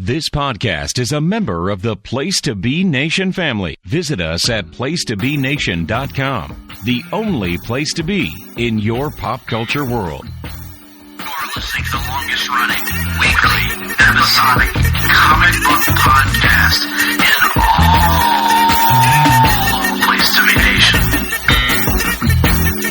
This podcast is a member of the Place to Be Nation family. Visit us at placetobenation.com, the only place to be in your pop culture world. You're listening to the longest running, weekly, episodic comic book podcast in all Place to Be Nation.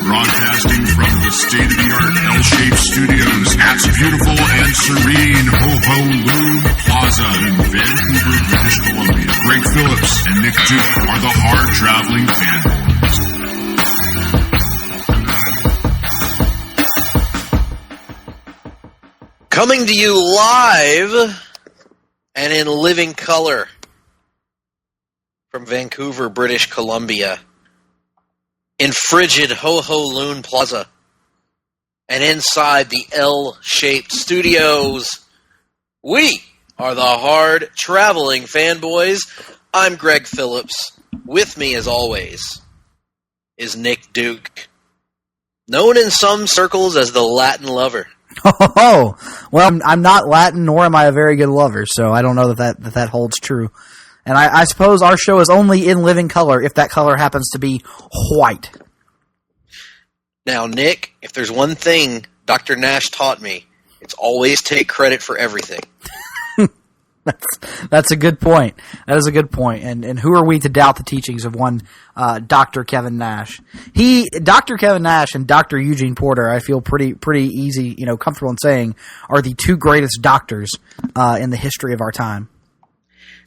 Broadcasting from the state-of-the-art L-shaped studios at beautiful and serene Ho-Ho Loom Plaza in Vancouver, British Columbia. Greg Phillips and Nick Duke are the hard-traveling fanboys. Coming to you live and in living color from Vancouver, British Columbia, in frigid Ho-Ho Loon Plaza, and inside the L-shaped studios, we are the hard-traveling fanboys. I'm Greg Phillips. With me, as always, is Nick Duke, known in some circles as the Latin lover. Oh, well, I'm not Latin, nor am I a very good lover, so I don't know that holds true. And I suppose our show is only in living color if that color happens to be white. Now, Nick, if there's one thing Dr. Nash taught me, it's always take credit for everything. That's a good point. That is a good point. And who are we to doubt the teachings of one Dr. Kevin Nash? Dr. Kevin Nash and Dr. Eugene Porter, I feel pretty easy, comfortable in saying, are the two greatest doctors in the history of our time.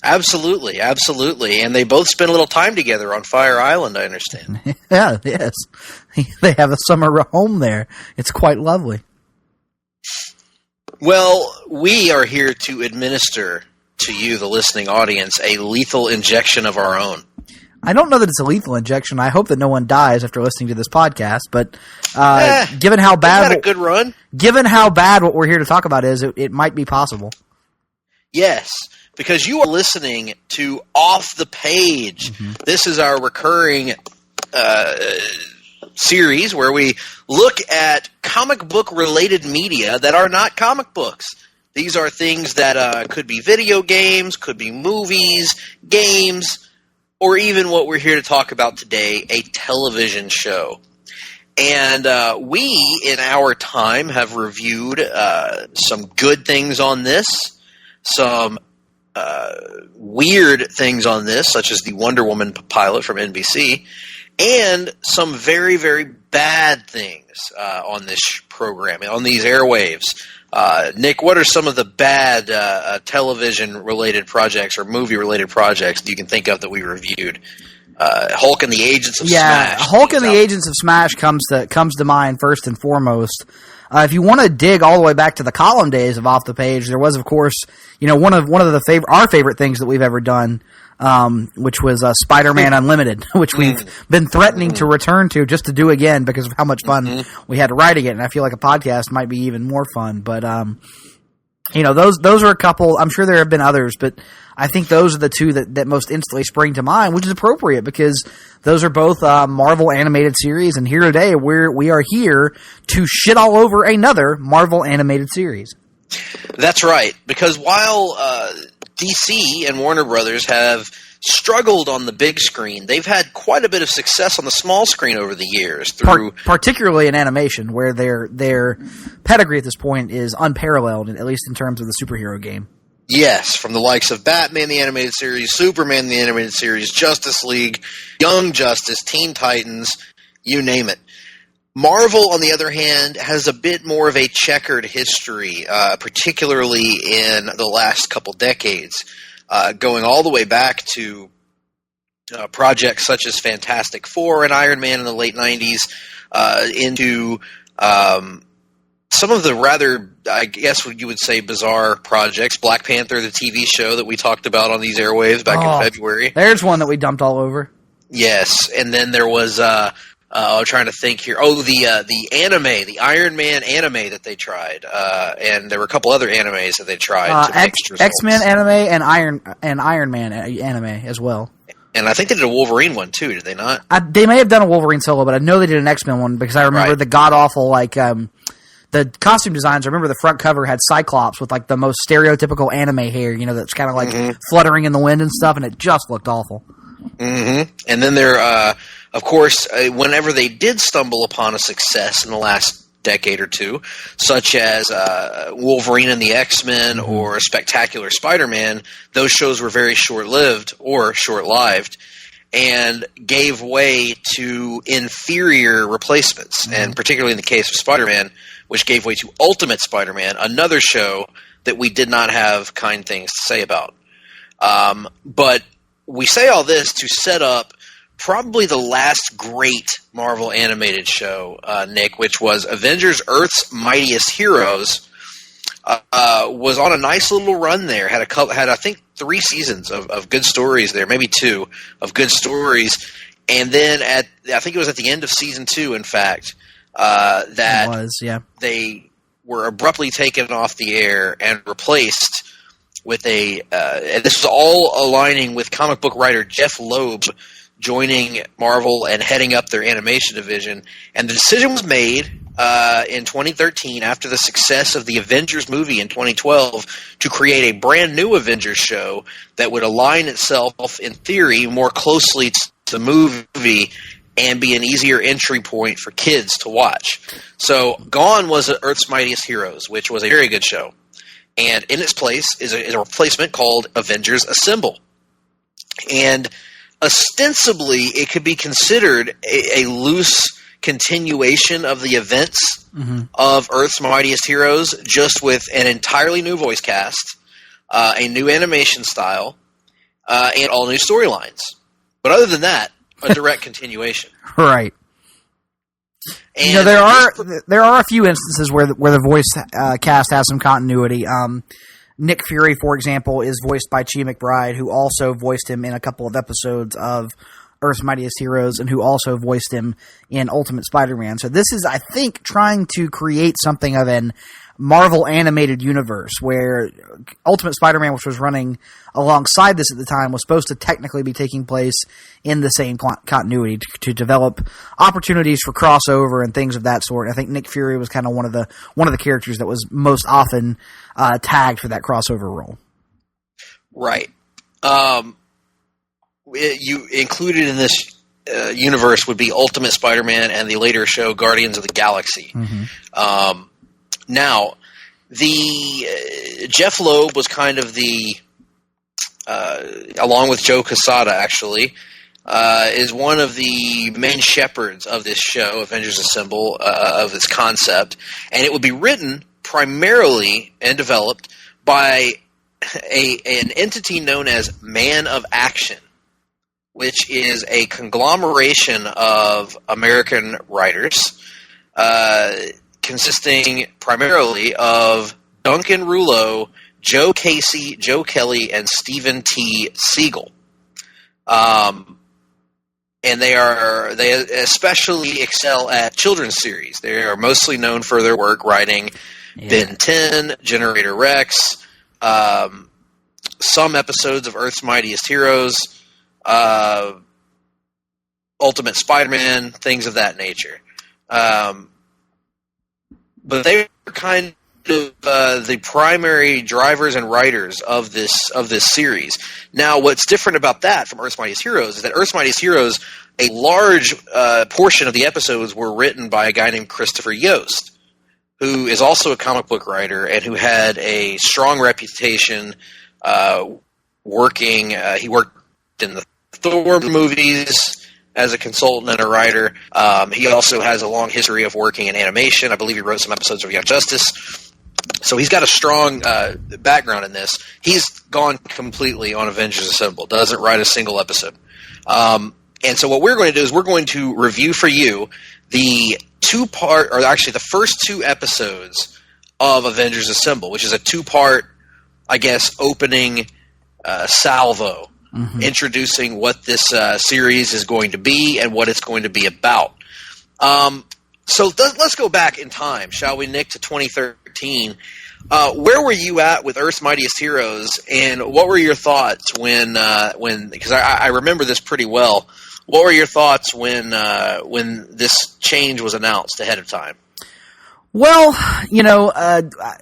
Absolutely, absolutely. And they both spend a little time together on Fire Island, I understand. Yeah, yes. They have a summer home there. It's quite lovely. Well, we are here to administer to you, the listening audience, a lethal injection of our own. I don't know that it's a lethal injection. I hope that no one dies after listening to this podcast, but given how bad... Isn't that a good run? Given how bad what we're here to talk about is, it might be possible. Yes, because you are listening to Off the Page. Mm-hmm. This is our recurring series where we look at comic book related media that are not comic books. These are things that could be video games, could be movies, games, or even what we're here to talk about today, a television show. And we, in our time, have reviewed some good things on this, some weird things on this, such as the Wonder Woman pilot from NBC, and some very, very bad things on this program, on these airwaves. Nick, what are some of the bad television-related projects or movie-related projects you can think of that we reviewed? Hulk and the Agents of Smash. Yeah, Hulk and the Agents of Smash comes to mind first and foremost. If you want to dig all the way back to the column days of Off the Page, there was, of course, one of our favorite things that we've ever done, which was Spider-Man Unlimited, which we've been threatening to return to just to do again because of how much fun we had writing it, and I feel like a podcast might be even more fun. But those are a couple. I'm sure there have been others, but I think those are the two that most instantly spring to mind, which is appropriate because those are both Marvel animated series, and here today we are here to shit all over another Marvel animated series. That's right, because while DC and Warner Brothers have struggled on the big screen, they've had quite a bit of success on the small screen over the years. Particularly in animation, where their pedigree at this point is unparalleled, at least in terms of the superhero game. Yes, from the likes of Batman the Animated Series, Superman the Animated Series, Justice League, Young Justice, Teen Titans, you name it. Marvel, on the other hand, has a bit more of a checkered history, particularly in the last couple decades, going all the way back to projects such as Fantastic Four and Iron Man in the late 90s, into some of the rather, I guess what you would say, bizarre projects. Black Panther, the TV show that we talked about on these airwaves back in February. There's one that we dumped all over. Yes, and then there was... I'm trying to think here. Oh, the anime, the Iron Man anime that they tried, and there were a couple other animes that they tried. X-Men anime and Iron Man anime as well. And I think they did a Wolverine one too. Did they not? They may have done a Wolverine solo, but I know they did an X-Men one because I remember the god awful the the costume designs. I remember the front cover had Cyclops with like the most stereotypical anime hair, you know, that's kind of like fluttering in the wind and stuff, and it just looked awful. Mm-hmm. And then there, of course, whenever they did stumble upon a success in the last decade or two, such as Wolverine and the X-Men or Spectacular Spider-Man, those shows were very short-lived or short-lived and gave way to inferior replacements, and particularly in the case of Spider-Man, which gave way to Ultimate Spider-Man, another show that we did not have kind things to say about. But we say all this to set up probably the last great Marvel animated show, Nick, which was Avengers Earth's Mightiest Heroes, was on a nice little run there. Had I think 3 seasons of good stories there, maybe 2 of good stories, and then I think it was at the end of season 2, in fact, they were abruptly taken off the air and replaced with and this was all aligning with comic book writer Jeff Loeb joining Marvel and heading up their animation division. And the decision was made in 2013, after the success of the Avengers movie in 2012, to create a brand new Avengers show that would align itself, in theory, more closely to the movie and be an easier entry point for kids to watch. So gone was Earth's Mightiest Heroes, which was a very good show. And in its place is a replacement called Avengers Assemble. And ostensibly, it could be considered a loose continuation of the events of Earth's Mightiest Heroes, just with an entirely new voice cast, a new animation style, and all new storylines. But other than that, a direct continuation. Right. And you know, there are a few instances where the voice cast has some continuity. Nick Fury, for example, is voiced by Chi McBride, who also voiced him in a couple of episodes of Earth's Mightiest Heroes and who also voiced him in Ultimate Spider-Man. So this is, I think, trying to create something of an Marvel animated universe where Ultimate Spider-Man, which was running alongside this at the time, was supposed to technically be taking place in the same continuity to develop opportunities for crossover and things of that sort. I think Nick Fury was kind of one of the characters that was most often tagged for that crossover role. Right. You included in this universe would be Ultimate Spider-Man and the later show Guardians of the Galaxy. Now, the Jeff Loeb was kind of the, along with Joe Quesada, actually, is one of the main shepherds of this show, Avengers Assemble, of this concept, and it would be written primarily and developed by an entity known as Man of Action, which is a conglomeration of American writers, consisting primarily of Duncan Rouleau, Joe Casey, Joe Kelly, and Stephen T. Siegel. And they especially excel at children's series. They are mostly known for their work writing Ben 10, Generator Rex, some episodes of Earth's Mightiest Heroes, Ultimate Spider-Man, things of that nature. But they were kind of the primary drivers and writers of this series. Now, what's different about that from Earth's Mightiest Heroes is that Earth's Mightiest Heroes, a large portion of the episodes were written by a guy named Christopher Yost, who is also a comic book writer and who had a strong reputation working. He worked in the Thor movies as a consultant and a writer. He also has a long history of working in animation. I believe he wrote some episodes of Young Justice. So he's got a strong background in this. He's gone completely on Avengers Assemble, doesn't write a single episode. And so what we're going to do is we're going to review for you the the first 2 episodes of Avengers Assemble, which is a 2-part, I guess, opening salvo. Introducing what this series is going to be and what it's going to be about. So let's go back in time, shall we, Nick, to 2013. Where were you at with Earth's Mightiest Heroes, and what were your thoughts when because I remember this pretty well. What were your thoughts when this change was announced ahead of time? Well,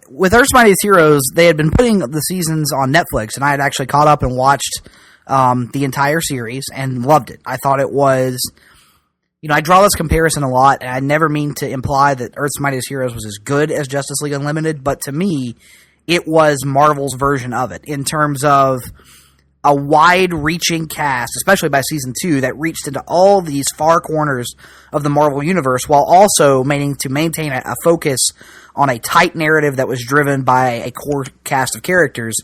with Earth's Mightiest Heroes, they had been putting the seasons on Netflix, and I had actually caught up and watched the entire series and loved it. I thought it was, I draw this comparison a lot, and I never mean to imply that Earth's Mightiest Heroes was as good as Justice League Unlimited, but to me, it was Marvel's version of it in terms of a wide-reaching cast, especially by Season 2, that reached into all these far corners of the Marvel Universe while also meaning to maintain a focus on a tight narrative that was driven by a core cast of characters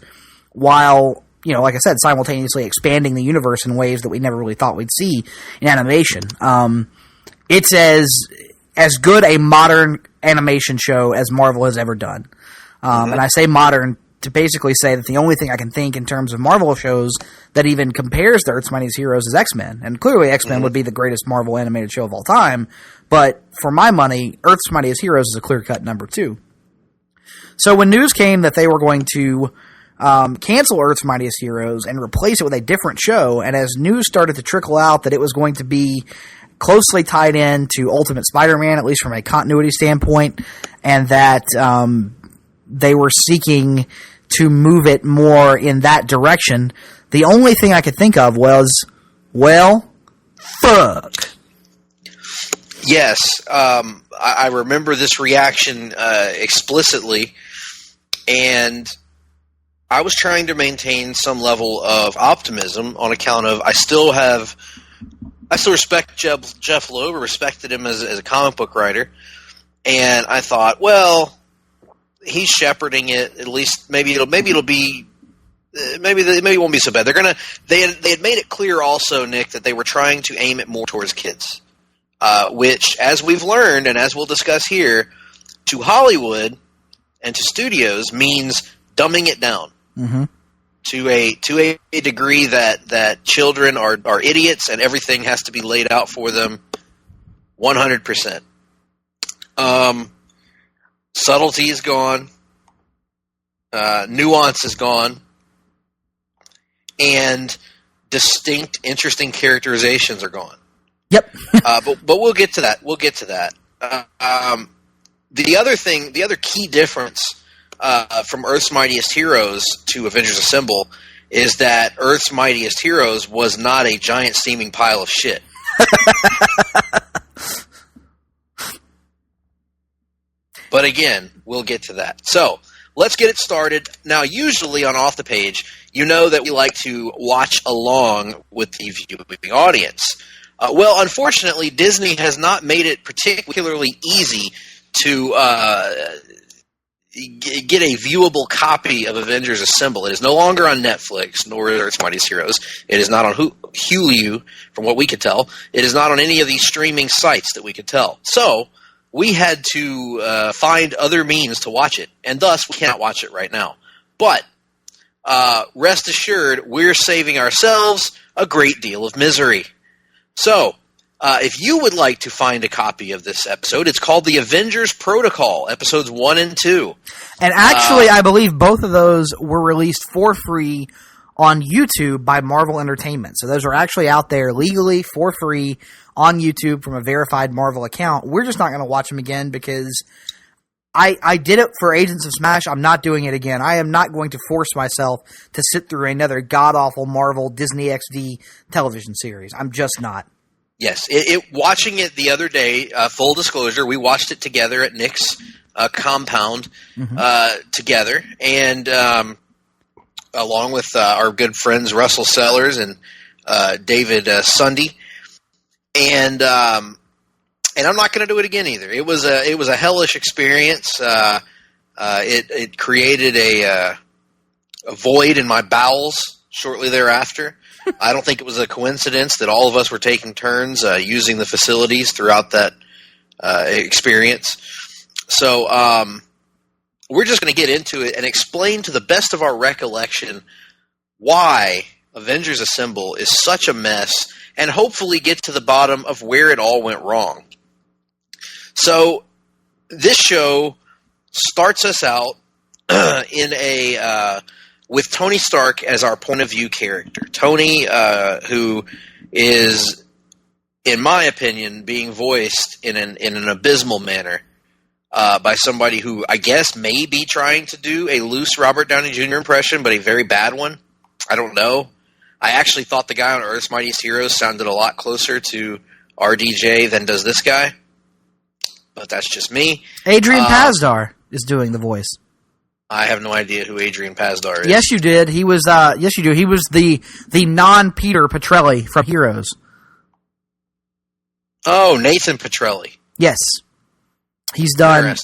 while, like I said, simultaneously expanding the universe in ways that we never really thought we'd see in animation. It's as good a modern animation show as Marvel has ever done. And I say modern to basically say that the only thing I can think in terms of Marvel shows that even compares to Earth's Mightiest Heroes is X-Men. And clearly X-Men would be the greatest Marvel animated show of all time. But for my money, Earth's Mightiest Heroes is a clear-cut number 2. So when news came that they were going to cancel Earth's Mightiest Heroes and replace it with a different show, and as news started to trickle out that it was going to be closely tied in to Ultimate Spider-Man, at least from a continuity standpoint, and that they were seeking to move it more in that direction, the only thing I could think of was, well, fuck. Yes, I remember this reaction explicitly, and I was trying to maintain some level of optimism on account of I still respect Jeff Loeb, respected him as a comic book writer, and I thought, well, he's shepherding it. At least maybe it won't be so bad. They had made it clear also, Nick, that they were trying to aim it more towards kids, which, as we've learned and as we'll discuss here, to Hollywood and to studios means dumbing it down to a degree that children are idiots and everything has to be laid out for them 100%. Subtlety is gone. Nuance is gone. And distinct, interesting characterizations are gone. Yep. But we'll get to that. The other key difference from Earth's Mightiest Heroes to Avengers Assemble is that Earth's Mightiest Heroes was not a giant steaming pile of shit. But again, we'll get to that. So, let's get it started. Now, usually on Off the Page, you know that we like to watch along with the viewing audience. Well, unfortunately, Disney has not made it particularly easy to get a viewable copy of Avengers Assemble. It is no longer on Netflix, nor is Earth's Mightiest Heroes. It is not on Hulu, from what we could tell. It is not on any of these streaming sites that we could tell. So, we had to find other means to watch it, and thus we can't watch it right now. But rest assured, we're saving ourselves a great deal of misery. So, if you would like to find a copy of this episode, it's called The Avengers Protocol, episodes 1 and 2. And actually, I believe both of those were released for free on YouTube by Marvel Entertainment. So those are actually out there legally for free on YouTube from a verified Marvel account. We're just not going to watch them again because I did it for Agents of Smash. I'm not doing it again. I am not going to force myself to sit through another god-awful Marvel Disney XD television series. I'm just not. Yes. Watching it the other day, full disclosure, we watched it together at Nick's compound together. And along with our good friends Russell Sellers and David Sunday. And I'm not going to do it again either. It was a hellish experience. It created a void in my bowels shortly thereafter. I don't think it was a coincidence that all of us were taking turns using the facilities throughout that experience. So we're just going to get into it and explain to the best of our recollection why Avengers Assemble is such a mess, and hopefully get to the bottom of where it all went wrong. So, this show starts us out with Tony Stark as our point of view character. Tony, who is, in my opinion, being voiced in an abysmal manner by somebody who I guess may be trying to do a loose Robert Downey Jr. impression, but a very bad one. I don't know. I actually thought the guy on Earth's Mightiest Heroes sounded a lot closer to RDJ than does this guy. But that's just me. Adrian Pasdar is doing the voice. I have no idea who Adrian Pasdar is. Yes, you did. He was. Yes, you do. He was the non-Peter Petrelli from Heroes. Oh, Nathan Petrelli. Yes, he's done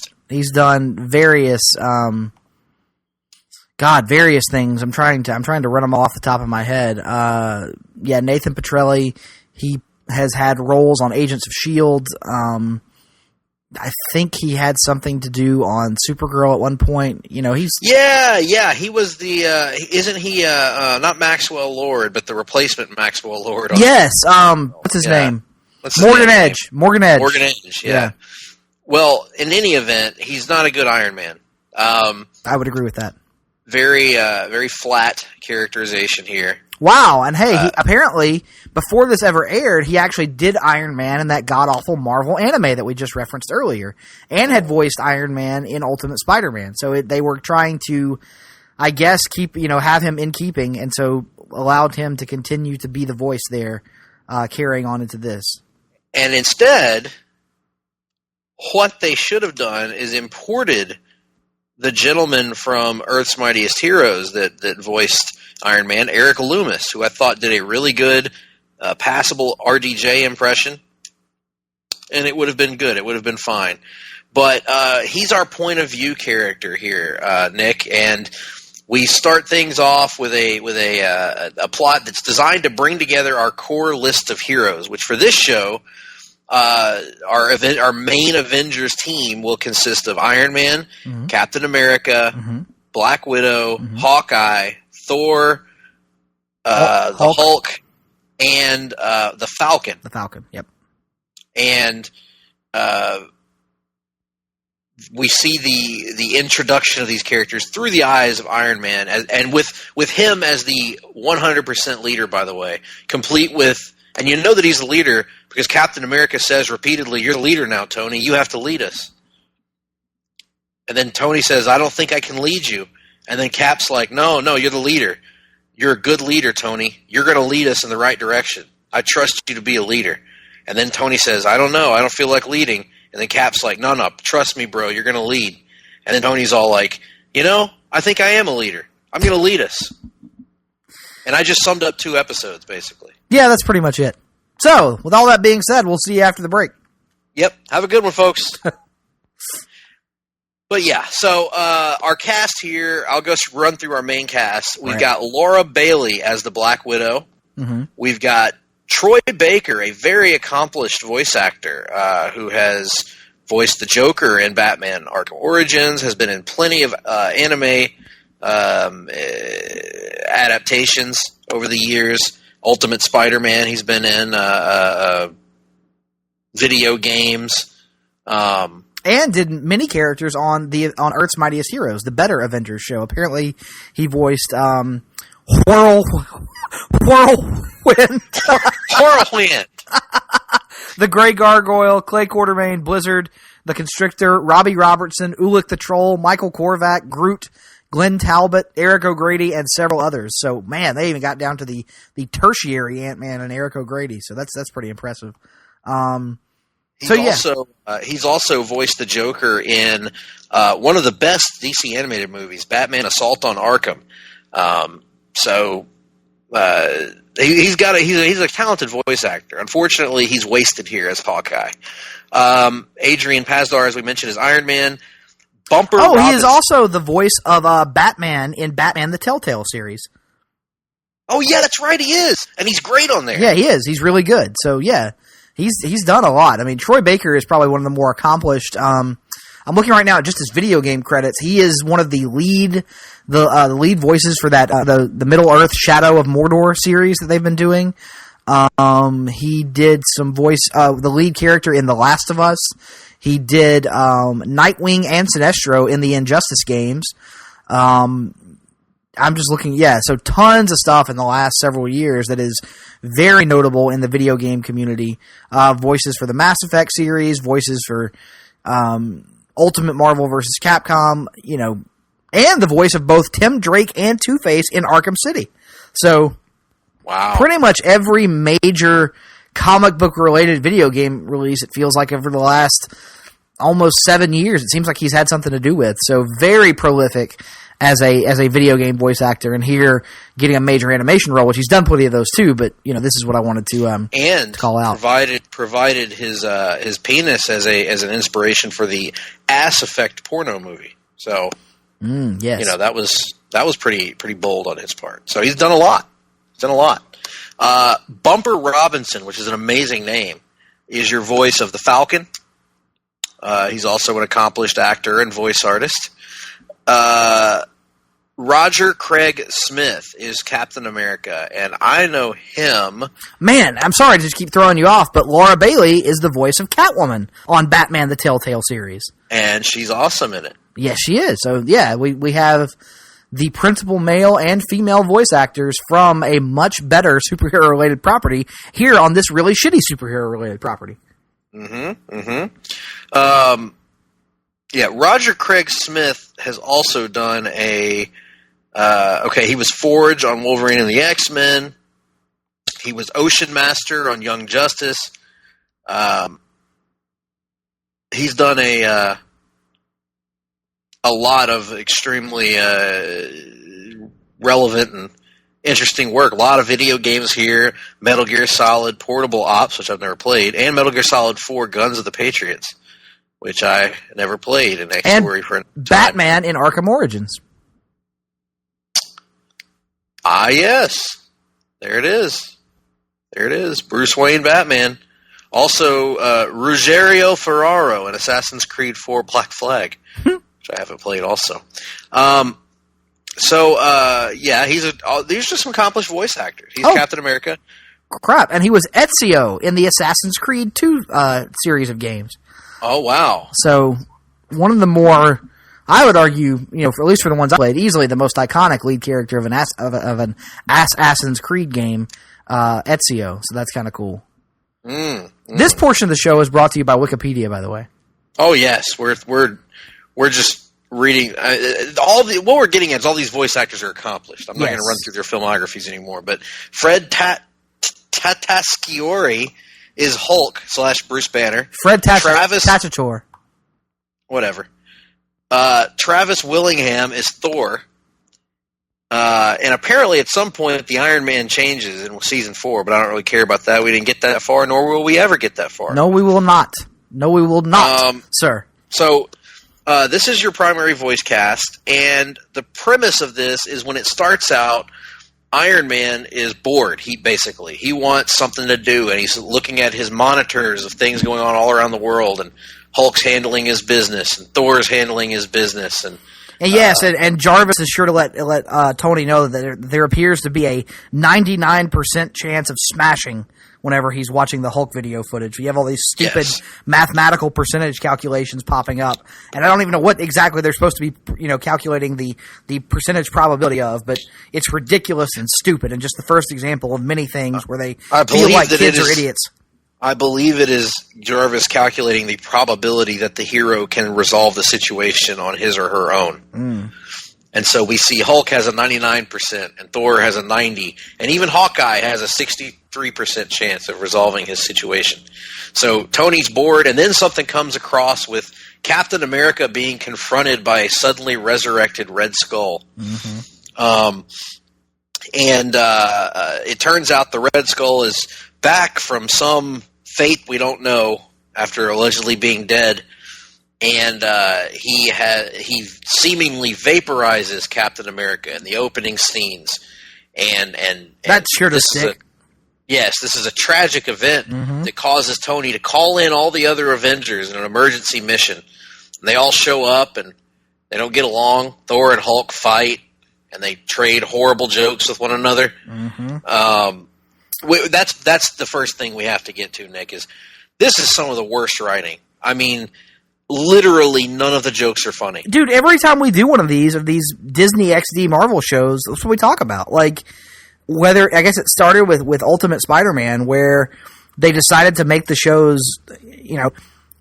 various. Various things. I'm trying to run them off the top of my head. Nathan Petrelli. He has had roles on Agents of S.H.I.E.L.D. I think he had something to do on Supergirl at one point. You know, he's... Yeah, he was the... isn't he, not Maxwell Lord, but the replacement Maxwell Lord? Yes, what's his name? Morgan Edge. Morgan Edge, yeah. Well, in any event, he's not a good Iron Man. I would agree with that. Very flat characterization here. Wow, and hey, he, apparently, before this ever aired, he actually did Iron Man in that god-awful Marvel anime that we just referenced earlier, and had voiced Iron Man in Ultimate Spider-Man. So they were trying to, I guess, have him in keeping, and so allowed him to continue to be the voice there, carrying on into this. And instead, what they should have done is imported the gentleman from Earth's Mightiest Heroes that voiced Iron Man, Eric Loomis, who I thought did a really good, passable RDJ impression. And it would have been good. It would have been fine. But he's our point of view character here, Nick, and we start things off with a plot that's designed to bring together our core list of heroes, which for this show, our main Avengers team will consist of Iron Man, mm-hmm. Captain America, mm-hmm. Black Widow, mm-hmm. Hawkeye, Thor, the Hulk, and the Falcon. The Falcon, yep. And we see the introduction of these characters through the eyes of Iron Man, and with him as the 100% leader, by the way, complete with, and you know that he's the leader because Captain America says repeatedly, "You're the leader now, Tony. You have to lead us." And then Tony says, "I don't think I can lead you." And then Cap's like, No, you're the leader. You're a good leader, Tony. You're going to lead us in the right direction. I trust you to be a leader." And then Tony says, "I don't know. I don't feel like leading." And then Cap's like, No, trust me, bro. You're going to lead. And then Tony's all like, I think I am a leader. I'm going to lead us. And I just summed up 2 episodes, basically. Yeah, that's pretty much it. So, with all that being said, we'll see you after the break. Yep. Have a good one, folks. But yeah, so our cast here, I'll just run through our main cast. We've got Laura Bailey as the Black Widow. Mm-hmm. We've got Troy Baker, a very accomplished voice actor who has voiced the Joker in Batman Arkham Origins, has been in plenty of anime adaptations over the years. Ultimate Spider-Man, he's been in video games. And did many characters on Earth's Mightiest Heroes, the better Avengers show. Apparently, he voiced Whirlwind. Whirlwind. The Grey Gargoyle, Clay Quartermain, Blizzard, the Constrictor, Robbie Robertson, Ulick the Troll, Michael Korvac, Groot, Glenn Talbot, Eric O'Grady, and several others. So, man, they even got down to the tertiary Ant-Man and Eric O'Grady. So that's pretty impressive. He's also voiced the Joker in one of the best DC animated movies, Batman: Assault on Arkham. He's a talented voice actor. Unfortunately, he's wasted here as Hawkeye. Adrian Pasdar, as we mentioned, is Iron Man. Bumper Robinson. He is also the voice of Batman in Batman the Telltale series. Oh, yeah, that's right, he is. And he's great on there. Yeah, he is. He's really good. So, yeah, he's done a lot. I mean, Troy Baker is probably one of the more accomplished. I'm looking right now at just his video game credits. He is one of the lead voices for that the Middle Earth Shadow of Mordor series that they've been doing. He did some voice the lead character in The Last of Us. He did Nightwing and Sinestro in the Injustice games. I'm just looking, so tons of stuff in the last several years that is very notable in the video game community. Voices for the Mass Effect series, voices for Ultimate Marvel vs. Capcom, and the voice of both Tim Drake and Two-Face in Arkham City. So, wow. Pretty much every major comic book related video game release, it feels like, over the last almost 7 years, it seems like he's had something to do with. So very prolific as a video game voice actor, and here getting a major animation role, which he's done plenty of those too. But this is what I wanted to call out. Provided his penis as an inspiration for the Ass Effect porno movie. So yes, that was pretty bold on his part. So he's done a lot. Bumper Robinson, which is an amazing name, is your voice of the Falcon. He's also an accomplished actor and voice artist. Roger Craig Smith is Captain America, and I know him. Man, I'm sorry to just keep throwing you off, but Laura Bailey is the voice of Catwoman on Batman the Telltale series. And she's awesome in it. Yes, she is. So, yeah, we have the principal male and female voice actors from a much better superhero-related property here on this really shitty superhero-related property. Yeah, Roger Craig Smith has also done he was Forge on Wolverine and the X-Men. He was Ocean Master on Young Justice. He's done a lot of extremely relevant and interesting work. A lot of video games here. Metal Gear Solid Portable Ops, which I've never played, and Metal Gear Solid 4 Guns of the Patriots, which I never played. And Batman in Arkham Origins. Ah, yes. There it is. Bruce Wayne Batman. Also, Ruggiero Ferraro in Assassin's Creed 4 Black Flag, which I haven't played also. These are some accomplished voice actors. He's Captain America. Crap, and he was Ezio in the Assassin's Creed 2 series of games. Oh, wow. So, one of the more, I would argue, at least for the ones I played, easily the most iconic lead character of an Assassin's Creed game, Ezio. So that's kind of cool. This portion of the show is brought to you by Wikipedia, by the way. Oh, yes. We're just reading. What we're getting at is all these voice actors are accomplished. I'm not going to run through their filmographies anymore, but Fred Tatasciore is Hulk / Bruce Banner. Travis Tachator. Whatever. Travis Willingham is Thor. And apparently at some point the Iron Man changes in season 4, but I don't really care about that. We didn't get that far, nor will we ever get that far. No, we will not, sir. So this is your primary voice cast, and the premise of this is when it starts out, Iron Man is bored. He wants something to do, and he's looking at his monitors of things going on all around the world, and Hulk's handling his business, and Thor's handling his business, and yes, and Jarvis is sure to let Tony know that there appears to be a 99% chance of smashing whenever he's watching the Hulk video footage. You have all these stupid mathematical percentage calculations popping up, and I don't even know what exactly they're supposed to be, calculating the percentage probability of, but it's ridiculous and stupid, and just the first example of many things where they feel like kids are idiots. I believe it is Jarvis calculating the probability that the hero can resolve the situation on his or her own. And so we see Hulk has a 99%, and Thor has a 90%, and even Hawkeye has a 63% chance of resolving his situation. So Tony's bored, and then something comes across with Captain America being confronted by a suddenly resurrected Red Skull. It turns out the Red Skull is back from some fate we don't know after allegedly being dead, and he seemingly vaporizes Captain America in the opening scenes, and that's sure to stick. This is a tragic event that causes Tony to call in all the other Avengers in an emergency mission. And they all show up, and they don't get along. Thor and Hulk fight, and they trade horrible jokes with one another. That's the first thing we have to get to, Nick, is this is some of the worst writing. I mean, literally none of the jokes are funny. Dude, every time we do one of these Disney XD Marvel shows, that's what we talk about. Like, whether, I guess it started with Ultimate Spider-Man, where they decided to make the shows,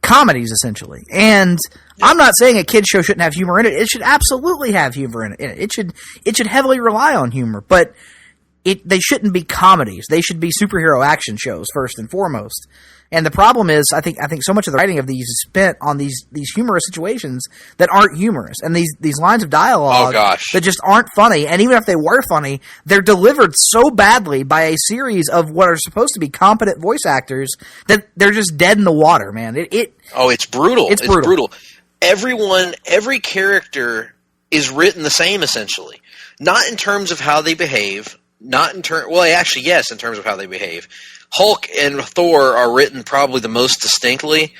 comedies, essentially. And I'm not saying a kid show shouldn't have humor in it. It should absolutely have humor in it. It should heavily rely on humor, but they shouldn't be comedies. They should be superhero action shows first and foremost. And the problem is, I think so much of the writing of these is spent on these humorous situations that aren't humorous, and these lines of dialogue that just aren't funny. And even if they were funny, they're delivered so badly by a series of what are supposed to be competent voice actors that they're just dead in the water, man. It's brutal. It's brutal. Every character is written the same, essentially. Not in terms of how they behave. In terms of how they behave. Hulk and Thor are written probably the most distinctly,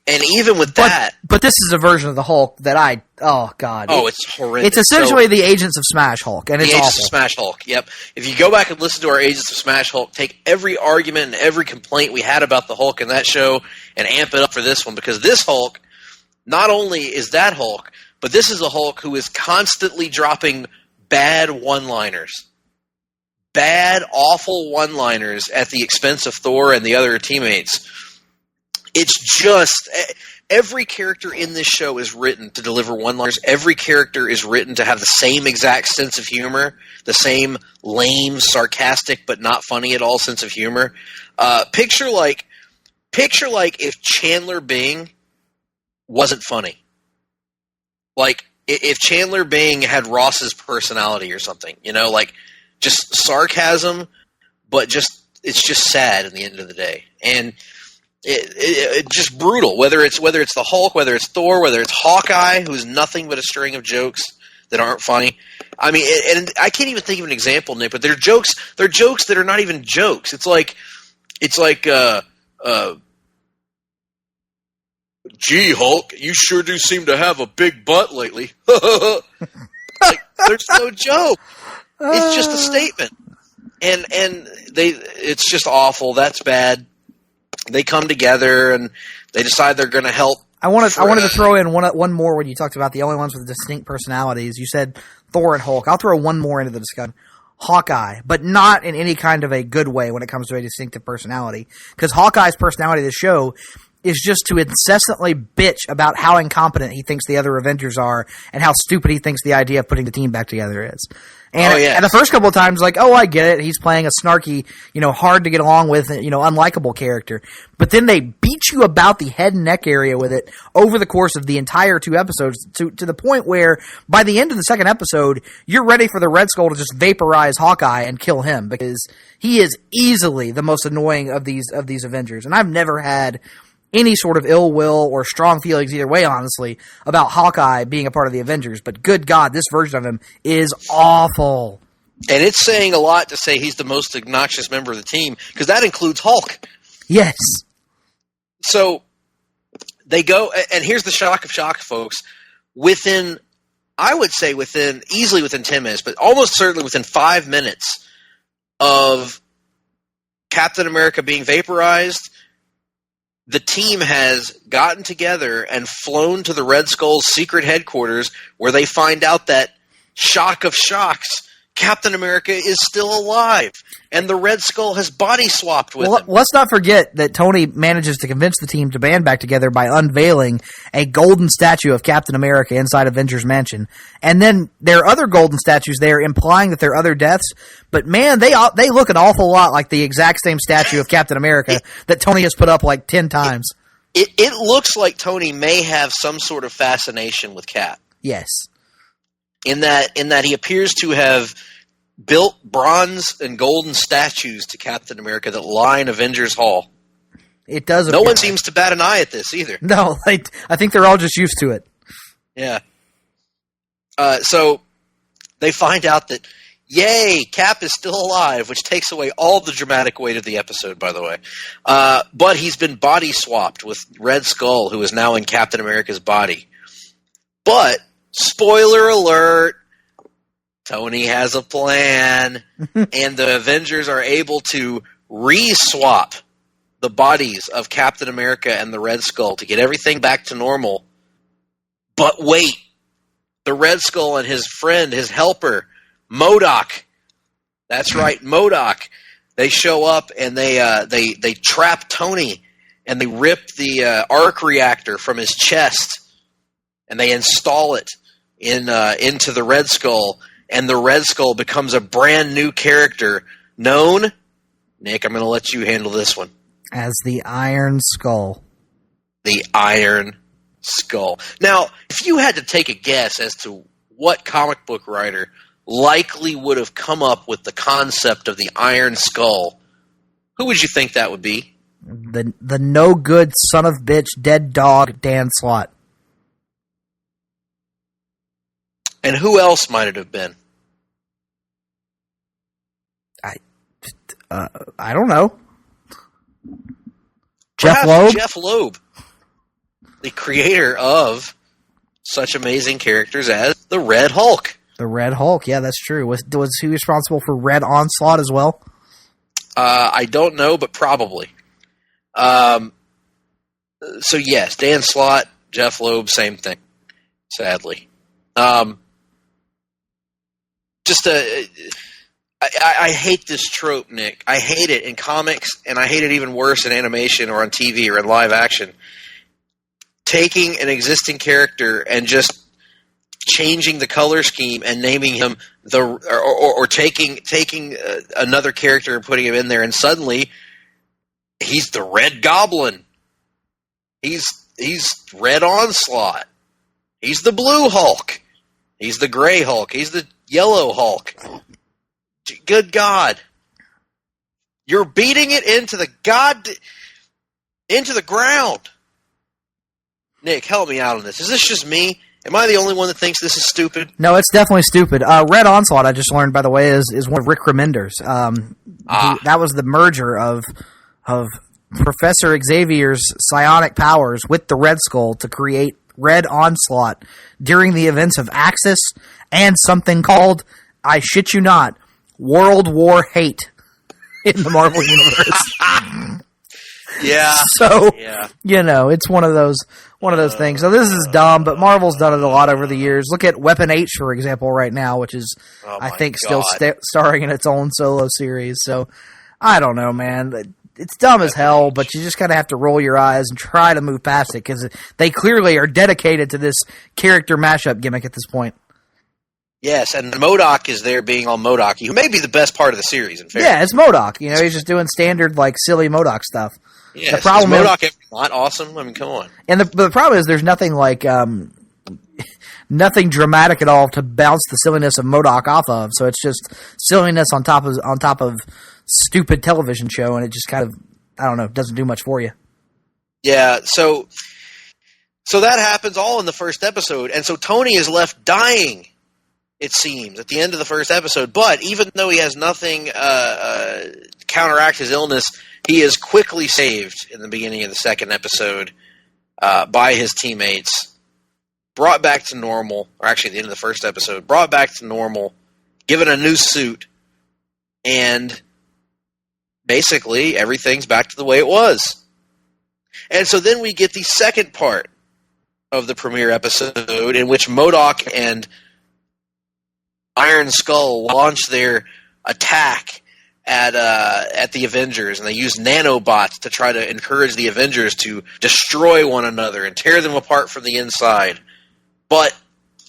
and even with that... But this is a version of the Hulk that oh, God. Oh, it's horrendous. It's essentially the Agents of Smash Hulk, and it's awful. The Agents of Smash Hulk, yep. If you go back and listen to our Agents of Smash Hulk, take every argument and every complaint we had about the Hulk in that show and amp it up for this one, because this Hulk, not only is that Hulk, but this is a Hulk who is constantly dropping bad one-liners. Bad, awful one-liners at the expense of Thor and the other teammates. It's just... Every character in this show is written to deliver one-liners. Every character is written to have the same exact sense of humor, the same lame, sarcastic, but not funny at all sense of humor. Picture like if Chandler Bing wasn't funny. Like, if Chandler Bing had Ross's personality or something, just sarcasm, but it's just sad at the end of the day, and it just brutal. Whether it's the Hulk, whether it's Thor, whether it's Hawkeye, who's nothing but a string of jokes that aren't funny. I mean, and I can't even think of an example, Nick. But they're jokes that are not even jokes. It's like, gee, Hulk, you sure do seem to have a big butt lately. Like, there's no joke. It's just a statement, and it's just awful. That's bad. They come together and they decide they're going to help. I wanted to throw in one more when you talked about the only ones with distinct personalities. You said Thor and Hulk. I'll throw one more into the discussion. Hawkeye, but not in any kind of a good way when it comes to a distinctive personality. Because Hawkeye's personality of the show is just to incessantly bitch about how incompetent he thinks the other Avengers are and how stupid he thinks the idea of putting the team back together is. And, and the first couple of times, like, I get it. He's playing a snarky, hard to get along with, unlikable character. But then they beat you about the head and neck area with it over the course of the entire 2 episodes to the point where by the end of the second episode, you're ready for the Red Skull to just vaporize Hawkeye and kill him because he is easily the most annoying of these Avengers. And I've never had any sort of ill will or strong feelings either way, honestly, about Hawkeye being a part of the Avengers. But good God, this version of him is awful. And it's saying a lot to say he's the most obnoxious member of the team, because that includes Hulk. Yes. So they go, and here's the shock of shocks, folks. Easily within 10 minutes, but almost certainly within 5 minutes of Captain America being vaporized, the team has gotten together and flown to the Red Skull's secret headquarters, where they find out that, shock of shocks, Captain America is still alive, and the Red Skull has body swapped with him. Let's not forget that Tony manages to convince the team to band back together by unveiling a golden statue of Captain America inside Avengers Mansion. And then there are other golden statues there implying that there are other deaths, but man, they look an awful lot like the exact same statue of Captain America that Tony has put up like 10 times. It looks like Tony may have some sort of fascination with Cap. Yes. In that he appears to have built bronze and golden statues to Captain America that line Avengers Hall. It does. No one seems to bat an eye at this either. No, I think they're all just used to it. Yeah. So they find out that, yay, Cap is still alive, which takes away all the dramatic weight of the episode, by the way. But he's been body swapped with Red Skull, who is now in Captain America's body. But spoiler alert, Tony has a plan, and the Avengers are able to re-swap the bodies of Captain America and the Red Skull to get everything back to normal. But wait, the Red Skull and his friend, his helper, MODOK, that's right, MODOK, they show up and they trap Tony and they rip the arc reactor from his chest, and they install it into the Red Skull, and the Red Skull becomes a brand new character known, Nick, I'm going to let you handle this one. As the Iron Skull. The Iron Skull. Now, if you had to take a guess as to what comic book writer likely would have come up with the concept of the Iron Skull, who would you think that would be? The no good son of bitch dead dog Dan Slott. And who else might it have been? I don't know. Perhaps Jeff Loeb? Jeff Loeb, the creator of such amazing characters as the Red Hulk. The Red Hulk, yeah, that's true. Was he responsible for Red Onslaught as well? I don't know, but probably. So yes, Dan Slott, Jeff Loeb, same thing. Sadly, I hate this trope, Nick. I hate it in comics, and I hate it even worse in animation or on TV or in live action. Taking an existing character and just changing the color scheme and naming him or taking another character and putting him in there, and suddenly he's the Red Goblin. He's Red Onslaught. He's the Blue Hulk. He's the Gray Hulk. He's the Yellow Hulk. Good God. You're beating it into the ground. Nick, help me out on this. Is this just me? Am I the only one that thinks this is stupid? No, it's definitely stupid. Red Onslaught, I just learned, by the way, is one of Rick Remender's. That was the merger of Professor Xavier's psionic powers with the Red Skull to create Red Onslaught during the events of Axis and something called, I shit you not, World War Hate in the Marvel Universe. Yeah. So, yeah. It's one of those things. So this is dumb, but Marvel's done it a lot over the years. Look at Weapon H, for example, right now, which is, I think, still starring in its own solo series. So, I don't know, man. It's dumb as hell, but you just kind of have to roll your eyes and try to move past it, because they clearly are dedicated to this character mashup gimmick at this point. Yes, and MODOK is there being all MODOK-y, who may be the best part of the series, in fairness. Yeah, it's MODOK. He's just doing standard, silly MODOK stuff. Yes, the problem is MODOK not awesome? I mean, come on. And the problem is there's nothing nothing dramatic at all to bounce the silliness of MODOK off of, so it's just silliness on top of stupid television show, and it just kind of, I don't know, doesn't do much for you. Yeah, so that happens all in the first episode, and so Tony is left dying, it seems, at the end of the first episode. But even though he has nothing to counteract his illness, he is quickly saved in the beginning of the second episode by his teammates, brought back to normal, or actually at the end of the first episode, brought back to normal, given a new suit, and basically everything's back to the way it was. And so then we get the second part of the premiere episode, in which MODOK and Iron Skull launch their attack at the Avengers, and they use nanobots to try to encourage the Avengers to destroy one another and tear them apart from the inside. But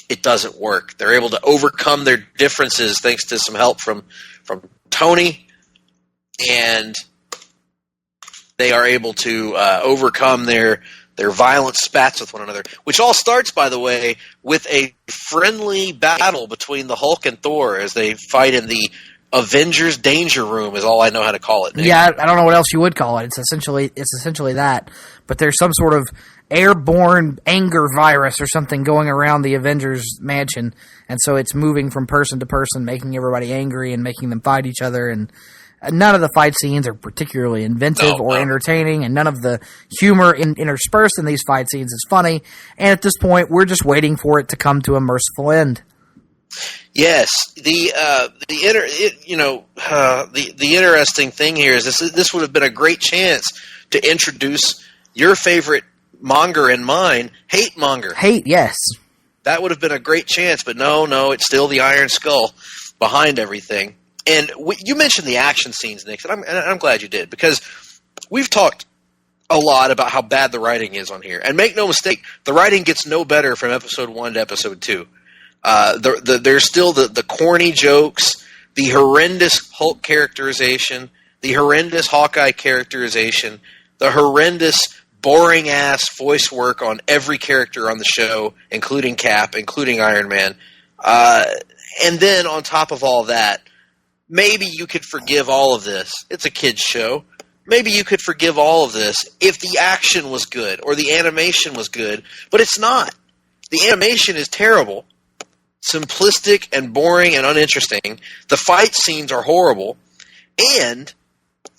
it doesn't work. They're able to overcome their differences thanks to some help from Tony, and they are able to overcome their violent spats with one another, which all starts, by the way, with a friendly battle between the Hulk and Thor as they fight in the Avengers Danger Room, is all I know how to call it, Nick. Yeah, I don't know what else you would call it. It's essentially that. But there's some sort of airborne anger virus or something going around the Avengers mansion, and so it's moving from person to person, making everybody angry and making them fight each other, and none of the fight scenes are particularly inventive or entertaining, and none of the humor interspersed in these fight scenes is funny. And at this point, we're just waiting for it to come to a merciful end. Yes, the interesting thing here is this would have been a great chance to introduce your favorite monger and mine, Hate Monger. Hate, yes. That would have been a great chance, but no, it's still the Iron Skull behind everything. And you mentioned the action scenes, Nick, and I'm glad you did, because we've talked a lot about how bad the writing is on here. And make no mistake, the writing gets no better from episode 1 to episode 2. There's still the corny jokes, the horrendous Hulk characterization, the horrendous Hawkeye characterization, the horrendous boring-ass voice work on every character on the show, including Cap, including Iron Man. And then on top of all that, maybe you could forgive all of this. It's a kid's show. Maybe you could forgive all of this if the action was good or the animation was good, but it's not. The animation is terrible, simplistic and boring and uninteresting. The fight scenes are horrible, and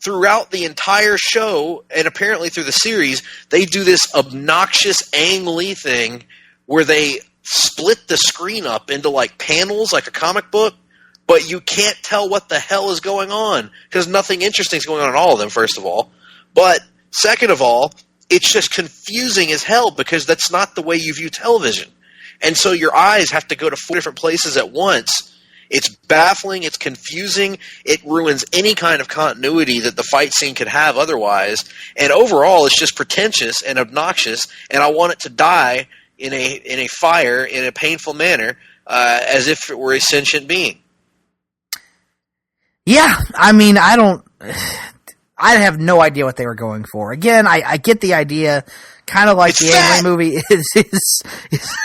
throughout the entire show, and apparently through the series, they do this obnoxious Ang Lee thing where they split the screen up into like panels, like a comic book, but you can't tell what the hell is going on because nothing interesting is going on in all of them, first of all. But second of all, it's just confusing as hell because that's not the way you view television. And so your eyes have to go to 4 different places at once. It's baffling. It's confusing. It ruins any kind of continuity that the fight scene could have otherwise. And overall, it's just pretentious and obnoxious, and I want it to die in a fire in a painful manner as if it were a sentient being. Yeah, I mean, I have no idea what they were going for. Again, I get the idea, kind of like the anime movie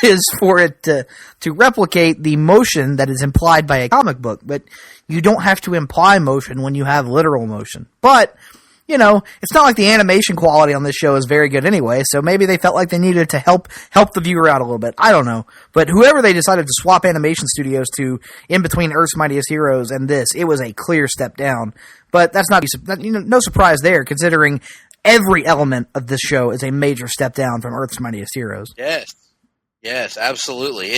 is for it to replicate the motion that is implied by a comic book, but you don't have to imply motion when you have literal motion. But, you know, it's not like the animation quality on this show is very good anyway, so maybe they felt like they needed to help the viewer out a little bit. I don't know. But whoever they decided to swap animation studios to in between Earth's Mightiest Heroes and this, it was a clear step down. But that's not, no surprise there, considering every element of this show is a major step down from Earth's Mightiest Heroes. Yes, absolutely.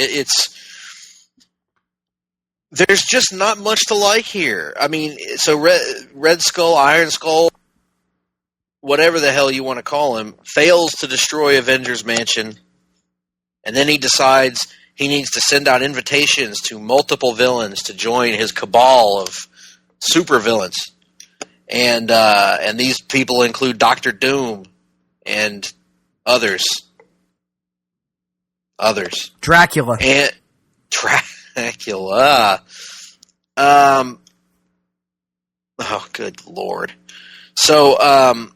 There's just not much to like here. I mean, so Red Skull, Iron Skull, whatever the hell you want to call him, fails to destroy Avengers Mansion, and then he decides he needs to send out invitations to multiple villains to join his cabal of supervillains. And these people include Doctor Doom and others. Dracula. And Dracula. Oh, good Lord. So,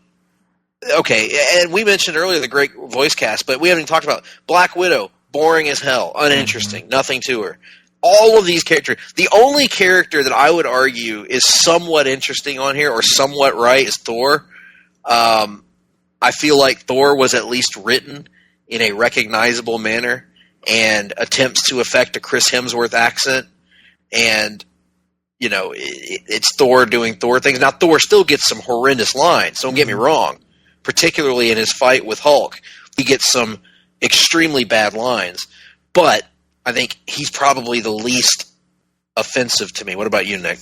okay, and we mentioned earlier the great voice cast, but we haven't even talked about Black Widow. Boring as hell. Uninteresting. Nothing to her. All of these characters. The only character that I would argue is somewhat interesting on here, or somewhat right, is Thor. I feel like Thor was at least written in a recognizable manner and attempts to affect a Chris Hemsworth accent. And, you know, it's Thor doing Thor things. Now, Thor still gets some horrendous lines, don't get me wrong. Particularly in his fight with Hulk. He gets some extremely bad lines. But I think he's probably the least offensive to me. What about you, Nick?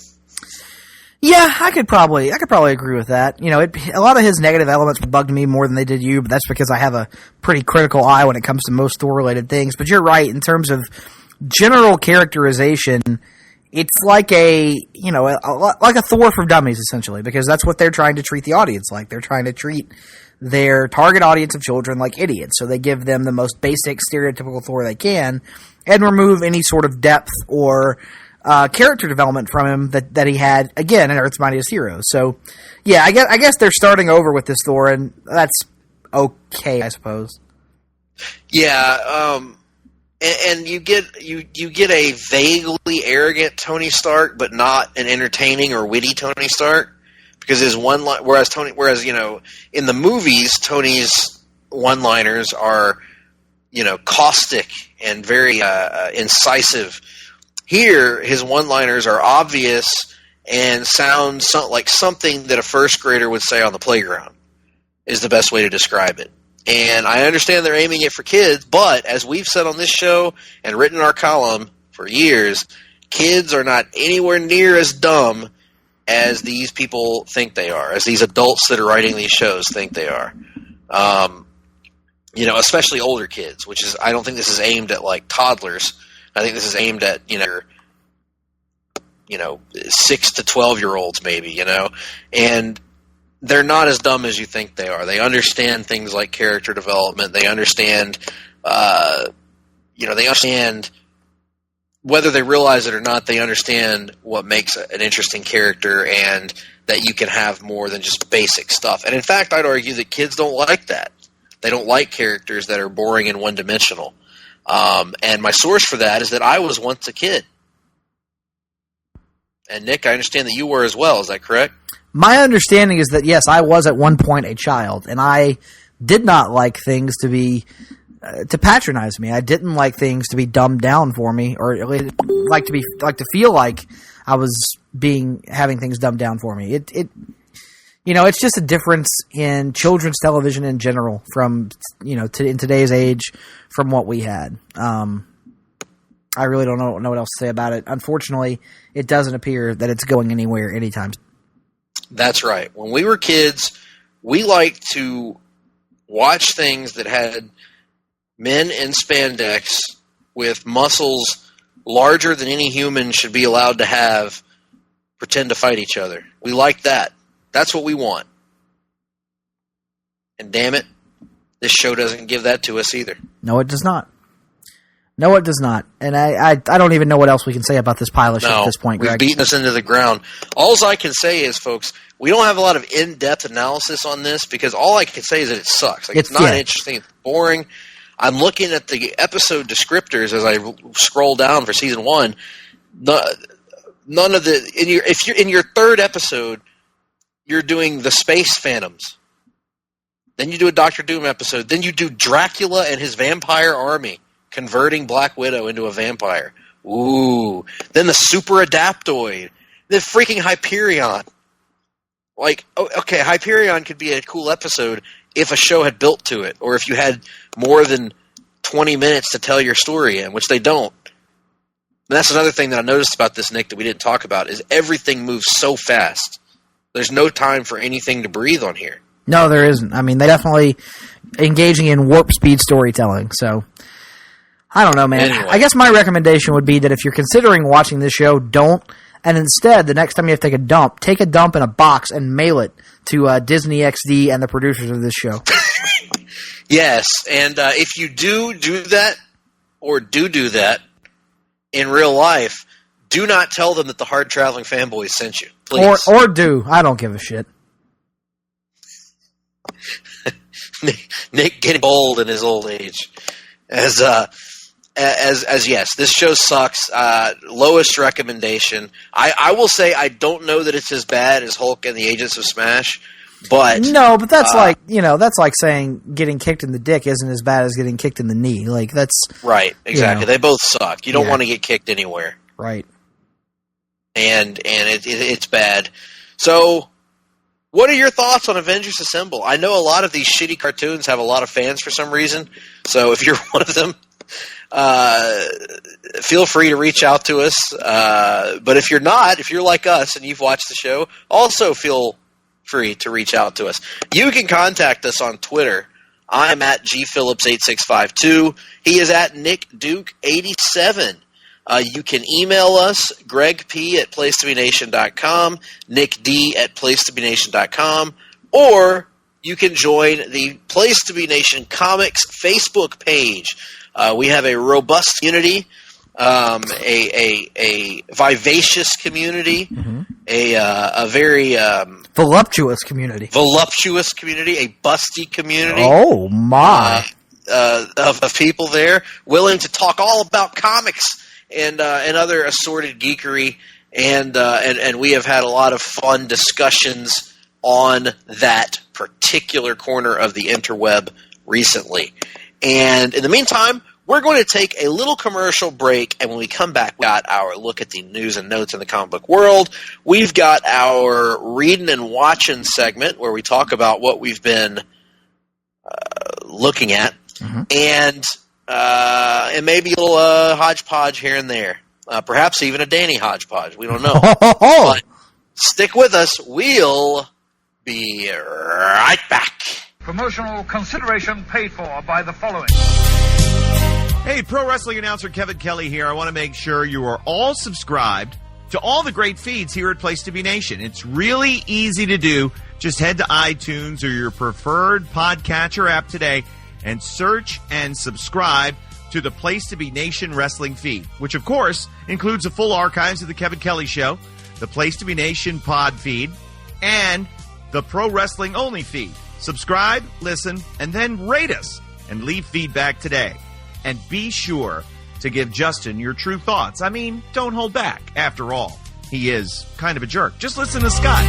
Yeah, I could probably agree with that. You know, a lot of his negative elements bugged me more than they did you, but that's because I have a pretty critical eye when it comes to most Thor-related things. But you're right, in terms of general characterization, it's like like a Thor for dummies, essentially, because that's what they're trying to treat the audience like. They're trying to treat their target audience of children like idiots, so they give them the most basic, stereotypical Thor they can, and remove any sort of depth or character development from him that he had, again, in Earth's Mightiest Heroes. So, yeah, I guess they're starting over with this Thor, and that's okay, I suppose. Yeah, and you get a vaguely arrogant Tony Stark, but not an entertaining or witty Tony Stark, because his whereas you know, in the movies, Tony's one-liners are, you know, caustic and very incisive. Here, his one-liners are obvious and sound like something that a first grader would say on the playground, is the best way to describe it. And I understand they're aiming it for kids, but as we've said on this show and written in our column for years, kids are not anywhere near as dumb as these people think they are, as these adults that are writing these shows think they are. You know, especially older kids, which is, I don't think this is aimed at like toddlers. I think this is aimed at, you know, 6 to 12-year-olds maybe, you know. And they're not as dumb as you think they are. They understand things like character development. They understand, they understand, whether they realize it or not, they understand what makes an interesting character and that you can have more than just basic stuff. And in fact, I'd argue that kids don't like that. They don't like characters that are boring and one-dimensional. And my source for that is that I was once a kid. And Nick, I understand that you were as well. Is that correct? My understanding is that, yes, I was at one point a child, and I did not like things to be to patronize me. I didn't like things to be dumbed down for me, or like to feel like I was having things dumbed down for me. It's just a difference in children's television in general from in today's age from what we had. I really don't know what else to say about it. Unfortunately, it doesn't appear that it's going anywhere anytime. That's right. When we were kids, we liked to watch things that had men in spandex with muscles larger than any human should be allowed to have pretend to fight each other. We liked that. That's what we want. And damn it, this show doesn't give that to us either. No, it does not. No, it does not. And I don't even know what else we can say about this pilot show at this point, Greg. We've beaten us into the ground. All I can say is, folks, we don't have a lot of in-depth analysis on this because all I can say is that it sucks. It's not interesting. It's boring. I'm looking at the episode descriptors as I scroll down for season 1. None of the if you're in your third episode, you're doing the Space Phantoms. Then you do a Doctor Doom episode. Then you do Dracula and his vampire army converting Black Widow into a vampire. Ooh. Then the Super Adaptoid. Then freaking Hyperion. Like, okay, Hyperion could be a cool episode if a show had built to it, or if you had more than 20 minutes to tell your story in, which they don't. And that's another thing that I noticed about this, Nick, that we didn't talk about, is everything moves so fast. There's no time for anything to breathe on here. No, there isn't. I mean, they definitely engaging in warp speed storytelling, so I don't know, man. Anyway. I guess my recommendation would be that if you're considering watching this show, don't. And instead, the next time you have to take a dump in a box and mail it to Disney XD and the producers of this show. Yes, and if you do that, or do that in real life, do not tell them that the Hard Traveling Fanboys sent you, please. Or do. I don't give a shit. Nick getting old in his old age. As yes, this show sucks. Lowest recommendation. I will say I don't know that it's as bad as Hulk and the Agents of Smash, but no, but that's that's like saying getting kicked in the dick isn't as bad as getting kicked in the knee. Like that's right, exactly. They both suck. You don't want to get kicked anywhere, right? And it's bad. So, what are your thoughts on Avengers Assemble? I know a lot of these shitty cartoons have a lot of fans for some reason. So if you're one of them, feel free to reach out to us. But if you're not, if you're like us and you've watched the show, also feel free to reach out to us. You can contact us on Twitter. I'm at gphillips8652. He is at nickduke87. You can email us, gregp@placetobenation.com, nickd@placetobenation.com, or you can join the Place to Be Nation Comics Facebook page. We have a robust community, a vivacious community, a very voluptuous community, a busty community. Oh my! Of people there willing to talk all about comics and other assorted geekery, and we have had a lot of fun discussions on that particular corner of the interweb recently. And in the meantime, we're going to take a little commercial break, and when we come back, we got our look at the news and notes in the comic book world. We've got our reading and watching segment where we talk about what we've been looking at, and maybe a little hodgepodge here and there. Perhaps even a Danny hodgepodge. We don't know. But stick with us. We'll be right back. Promotional consideration paid for by the following. Hey, pro wrestling announcer Kevin Kelly here. I want to make sure you are all subscribed to all the great feeds here at Place to Be Nation. It's really easy to do. Just head to iTunes or your preferred podcatcher app today and search and subscribe to the Place to Be Nation wrestling feed, which of course includes the full archives of the Kevin Kelly Show, the Place to Be Nation pod feed, and the Pro Wrestling Only feed. Subscribe, listen, and then rate us and leave feedback today. And be sure to give Justin your true thoughts. I mean, don't hold back. After all, he is kind of a jerk. Just listen to Scott.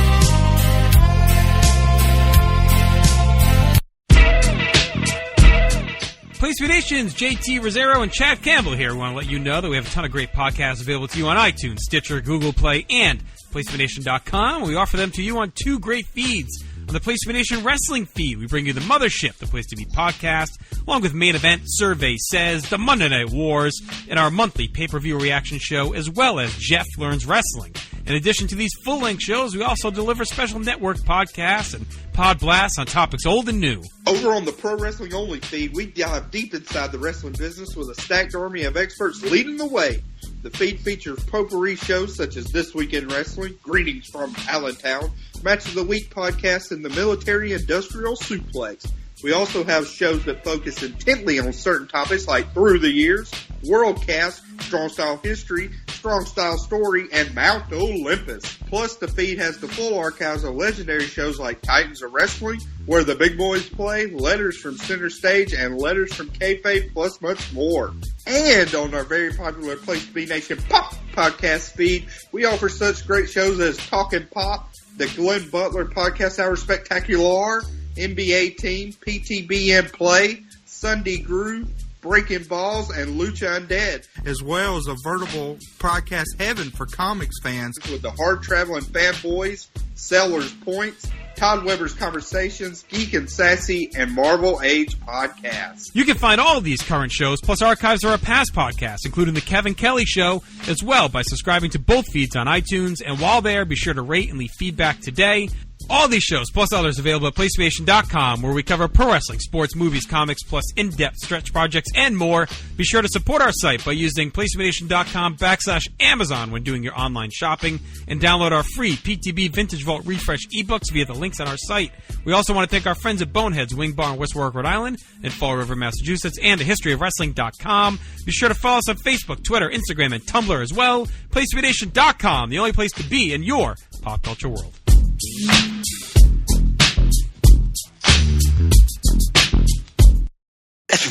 Place to Be Nation's JT Rosero and Chad Campbell here. We want to let you know that we have a ton of great podcasts available to you on iTunes, Stitcher, Google Play, and PlaceToBeNation.com. We offer them to you on two great feeds. On the Place to Be Nation wrestling feed, we bring you the Mothership, the Place to Be podcast, along with Main Event, Survey Says, the Monday Night Wars, and our monthly pay-per-view reaction show, as well as Jeff Learns Wrestling. In addition to these full-length shows, we also deliver special network podcasts and pod blasts on topics old and new. Over on the Pro Wrestling Only feed, we dive deep inside the wrestling business with a stacked army of experts leading the way. The feed features potpourri shows such as This Week in Wrestling, Greetings from Allentown, Match of the Week podcast, and the Military Industrial Suplex. We also have shows that focus intently on certain topics like Through the Years, Worldcast, Strong Style History, Strong Style Story, and Mount Olympus. Plus, the feed has the full archives of legendary shows like Titans of Wrestling, Where the Big Boys Play, Letters from Center Stage, and Letters from Kayfabe, plus much more. And on our very popular Place to Be Nation Pop podcast feed, we offer such great shows as Talkin' Pop, the Glenn Butler Podcast Hour Spectacular, NBA Team, PTB and Play, Sunday Groove, Breaking Balls, and Lucha Undead. As well as a veritable podcast heaven for comics fans. With the Hard Traveling Fanboys, Sellers Points, Todd Weber's Conversations, Geek and Sassy, and Marvel Age podcasts. You can find all of these current shows, plus archives of our past podcasts, including The Kevin Kelly Show, as well by subscribing to both feeds on iTunes. And while there, be sure to rate and leave feedback today. All these shows, plus others, available at PlaceToBeNation.com, where we cover pro wrestling, sports, movies, comics, plus in-depth stretch projects, and more. Be sure to support our site by using PlaceToBeNation.com/Amazon when doing your online shopping, and download our free PTB Vintage Vault Refresh ebooks via the links on our site. We also want to thank our friends at Boneheads Wing Bar in West Warwick, Rhode Island, and Fall River, Massachusetts, and thehistoryofwrestling.com. Be sure to follow us on Facebook, Twitter, Instagram, and Tumblr as well. PlaceToBeNation.com, the only place to be in your pop culture world.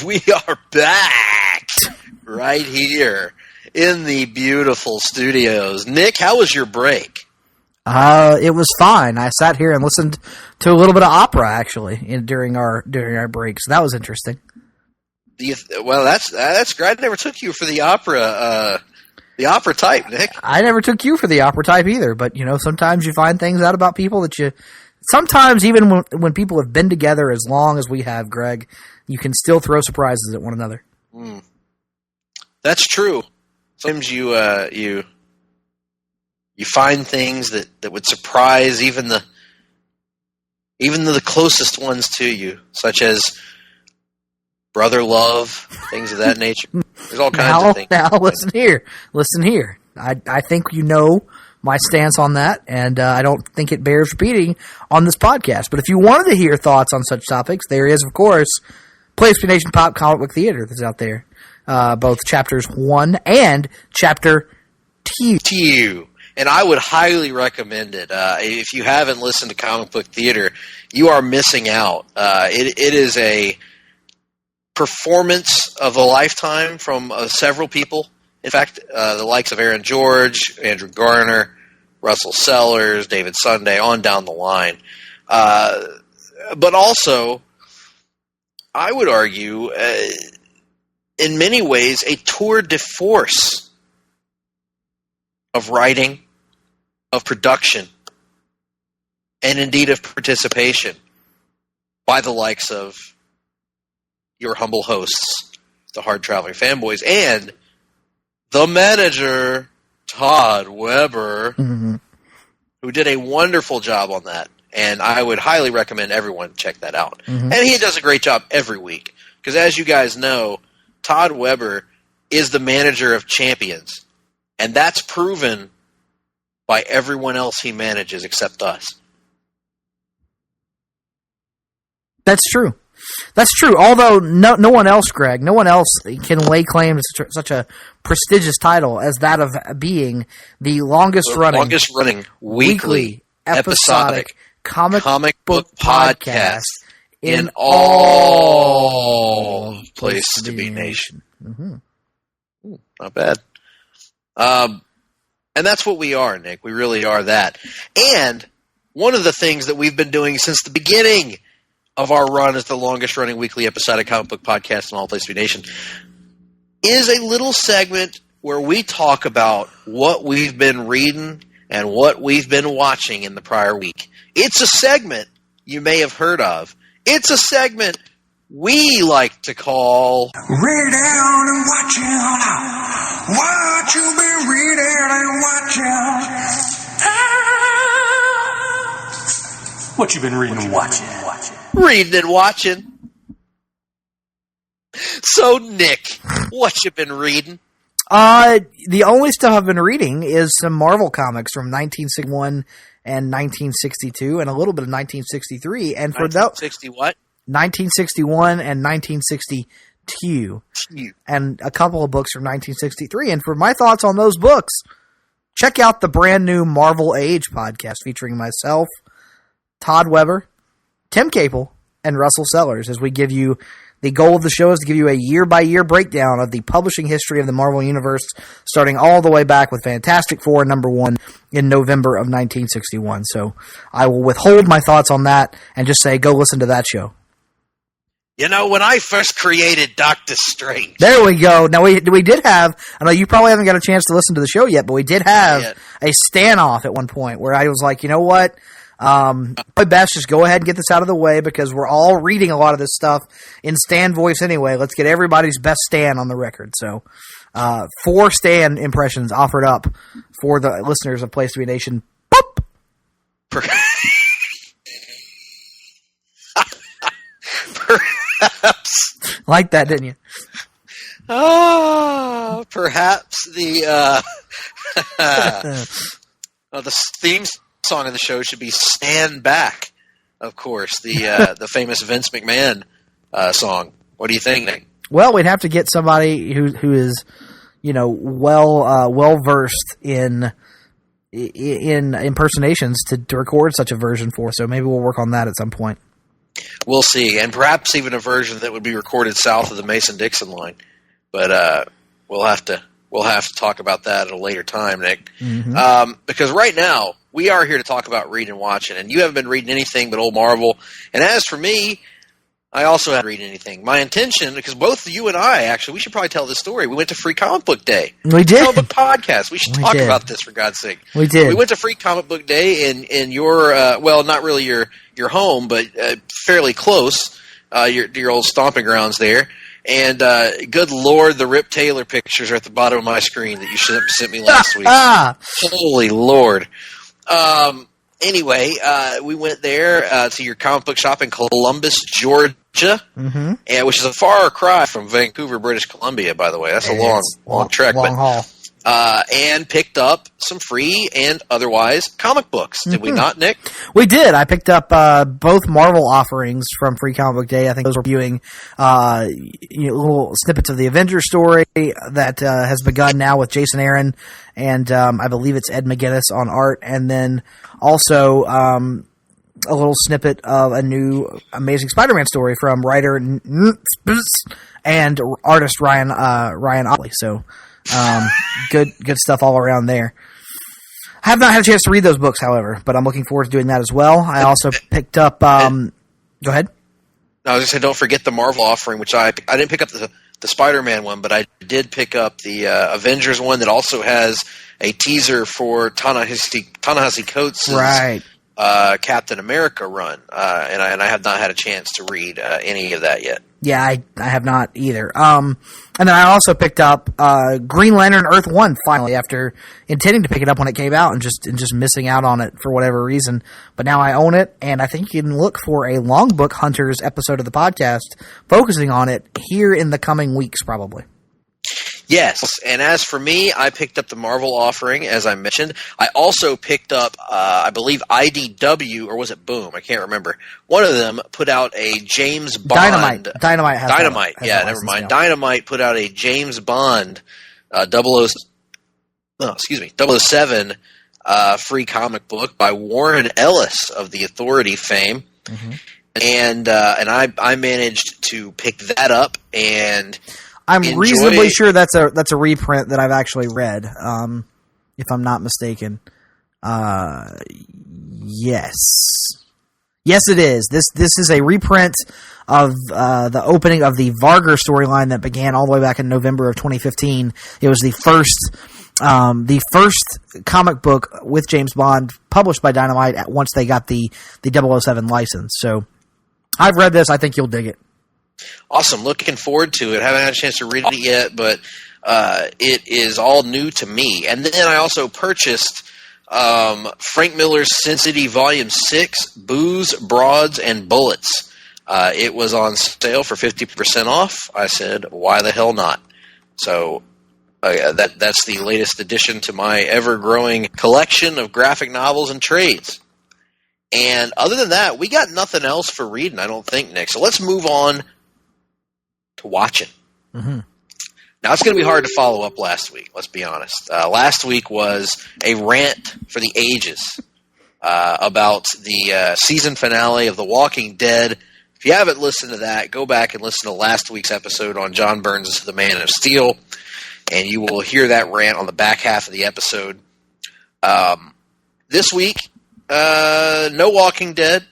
We are back right here in the beautiful studios. Nick, how was your break? It was fine. I sat here and listened to a little bit of opera actually during our break, so that was interesting. Well, that's great. I never took you for the opera type, Nick. I never took you for the opera type either, but sometimes you find things out about people that you. Sometimes even when people have been together as long as we have, Greg, you can still throw surprises at one another. That's true. Sometimes you find things that would surprise even the closest ones to you, such as brother love, things of that nature. There's all kinds of things. Now, listen here. I think you know my stance on that, and I don't think it bears repeating on this podcast. But if you wanted to hear thoughts on such topics, there is, of course, Place to Be Nation Pop Comic Book Theater that's out there. Both Chapters 1 and Chapter 2. And I would highly recommend it. If you haven't listened to Comic Book Theater, you are missing out. It is a performance of a lifetime from several people. In fact, the likes of Aaron George, Andrew Garner, Russell Sellers, David Sunday, on down the line. But also, I would argue, in many ways, a tour de force of writing, of production, and indeed of participation by the likes of your humble hosts, the Hard Traveling Fanboys, and the manager, Todd Weber, who did a wonderful job on that. And I would highly recommend everyone check that out. And he does a great job every week. Because as you guys know, Todd Weber is the manager of champions. And that's proven by everyone else he manages except us. That's true. That's true. Although no one else, Greg, no one else can lay claim to such a prestigious title as that of being the longest running weekly episodic comic book podcast in all Place to Be Nation. Mm-hmm. Not bad. And that's what we are, Nick. We really are that. And one of the things that we've been doing since the beginning of our run as the longest running weekly episodic comic book podcast in all Place to Be Nation is a little segment where we talk about what we've been reading and what we've been watching in the prior week. It's a segment you may have heard of. It's a segment we like to call Read down and watch out. What you been reading and watching? What you been reading and watching? Reading and watching. So, Nick, what you been reading? The only stuff I've been reading is some Marvel comics from 1961 and 1962, and a little bit of 1963. And for 1960 what? 1961 and 1962, and a couple of books from 1963. And for my thoughts on those books, check out the brand new Marvel Age podcast featuring myself, Todd Weber, Tim Capel, and Russell Sellers, as we give you the goal of the show is to give you a year-by-year breakdown of the publishing history of the Marvel Universe, starting all the way back with Fantastic Four #1 in November of 1961. So I will withhold my thoughts on that and just say go listen to that show. You know, when I first created Doctor Strange. There we go. Now, we did have, I know you probably haven't got a chance to listen to the show yet, but we did have a standoff at one point where I was like, you know what? Probably best just go ahead and get this out of the way because we're all reading a lot of this stuff in Stan voice anyway. Let's get everybody's best Stan on the record. So, 4 Stan impressions offered up for the listeners of Place to Be Nation. Boop! Perhaps. Like that, didn't you? Perhaps the theme song of the show should be "Stand Back." Of course, the famous Vince McMahon song. What do you think, Nick? Well, we'd have to get somebody who is, well versed in impersonations to record such a version for. So maybe we'll work on that at some point. We'll see, and perhaps even a version that would be recorded south of the Mason-Dixon line. But we'll have to talk about that at a later time, Nick. Mm-hmm. Because right now we are here to talk about reading and watching, and you haven't been reading anything but old Marvel. And as for me, I also haven't read anything. My intention, because both you and I, actually, we should probably tell this story. We went to Free Comic Book Day. We did. Comic Book Podcast. We should talk about this, for God's sake. We did. We went to Free Comic Book Day in your, well, not really your home, but fairly close, your old stomping grounds there. And good Lord, the Rip Taylor pictures are at the bottom of my screen that you sent me last week. Holy Lord. Anyway, we went there to your comic book shop in Columbus, Georgia, mm-hmm. and which is a far cry from Vancouver, British Columbia, by the way. That's a long trek. Long haul. And picked up some free and otherwise comic books. Did we not, Nick? We did. I picked up both Marvel offerings from Free Comic Book Day. I think those were viewing little snippets of the Avengers story that has begun now with Jason Aaron, and I believe it's Ed McGuinness on art, and then also a little snippet of a new Amazing Spider-Man story from writer and artist Ryan Otley. So good stuff all around there. I have not had a chance to read those books, however, but I'm looking forward to doing that as well. I also picked up. Go ahead. I was going to say, don't forget the Marvel offering, which I didn't pick up the Spider-Man one, but I did pick up the Avengers one that also has a teaser for Ta-Nehisi Coates' right. Captain America run, and I have not had a chance to read any of that yet. Yeah, I have not either. And then I also picked up Green Lantern Earth 1 finally, after intending to pick it up when it came out and just missing out on it for whatever reason. But now I own it, and I think you can look for a Long Book Hunters episode of the podcast focusing on it here in the coming weeks, probably. Yes, and as for me, I picked up the Marvel offering, as I mentioned. I also picked up, I believe, IDW, or was it Boom? I can't remember. One of them put out a James Bond... Dynamite has Dynamite, that, yeah, never mind. Dynamite put out a James Bond 007 free comic book by Warren Ellis of the Authority fame. Mm-hmm. And I managed to pick that up, and I'm reasonably sure that's a reprint that I've actually read, if I'm not mistaken. Yes, it is. This is a reprint of the opening of the Varger storyline that began all the way back in November of 2015. It was the first comic book with James Bond published by Dynamite once they got the 007 license. So I've read this. I think you'll dig it. Awesome. Looking forward to it. Haven't had a chance to read it yet, but it is all new to me. And then I also purchased Frank Miller's Sin City Volume 6, Booze, Broads, and Bullets. It was on sale for 50% off. I said, why the hell not? So that's the latest addition to my ever-growing collection of graphic novels and trades. And other than that, we got nothing else for reading, I don't think, Nick. So let's move on to watching. Mm-hmm. Now, it's going to be hard to follow up last week, let's be honest. Last week was a rant for the ages about the season finale of The Walking Dead. If you haven't listened to that, go back and listen to last week's episode on John Burns' The Man of Steel, and you will hear that rant on the back half of the episode. This week, no Walking Dead,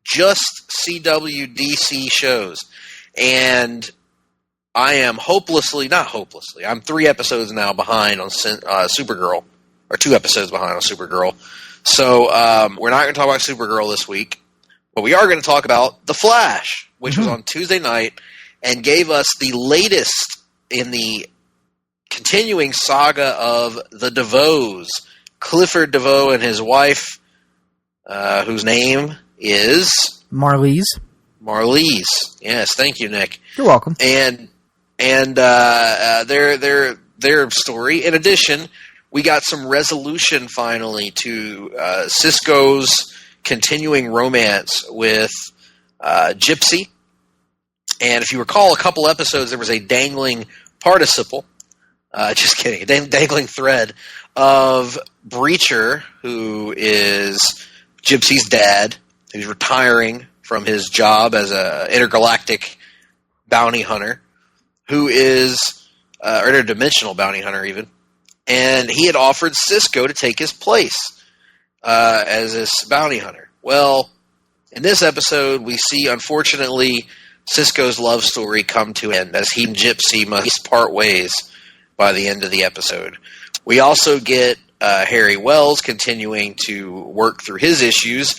just CW DC shows. And I am I'm 3 episodes now behind on Supergirl, or 2 episodes behind on Supergirl. So we're not going to talk about Supergirl this week, but we are going to talk about The Flash, which was on Tuesday night and gave us the latest in the continuing saga of the DeVoes, Clifford DeVoe and his wife, whose name is Marlize. Yes, thank you, Nick. You're welcome. And their story. In addition, we got some resolution finally to Cisco's continuing romance with Gypsy. And if you recall, a couple episodes there was a dangling participle. Just kidding. A dangling thread of Breacher, who is Gypsy's dad, who's retiring from his job as an intergalactic bounty hunter, who is or interdimensional bounty hunter even, and he had offered Cisco to take his place as this bounty hunter. Well, in this episode, we see, unfortunately, Cisco's love story come to an end as he and Gypsy must part ways by the end of the episode. We also get Harry Wells continuing to work through his issues,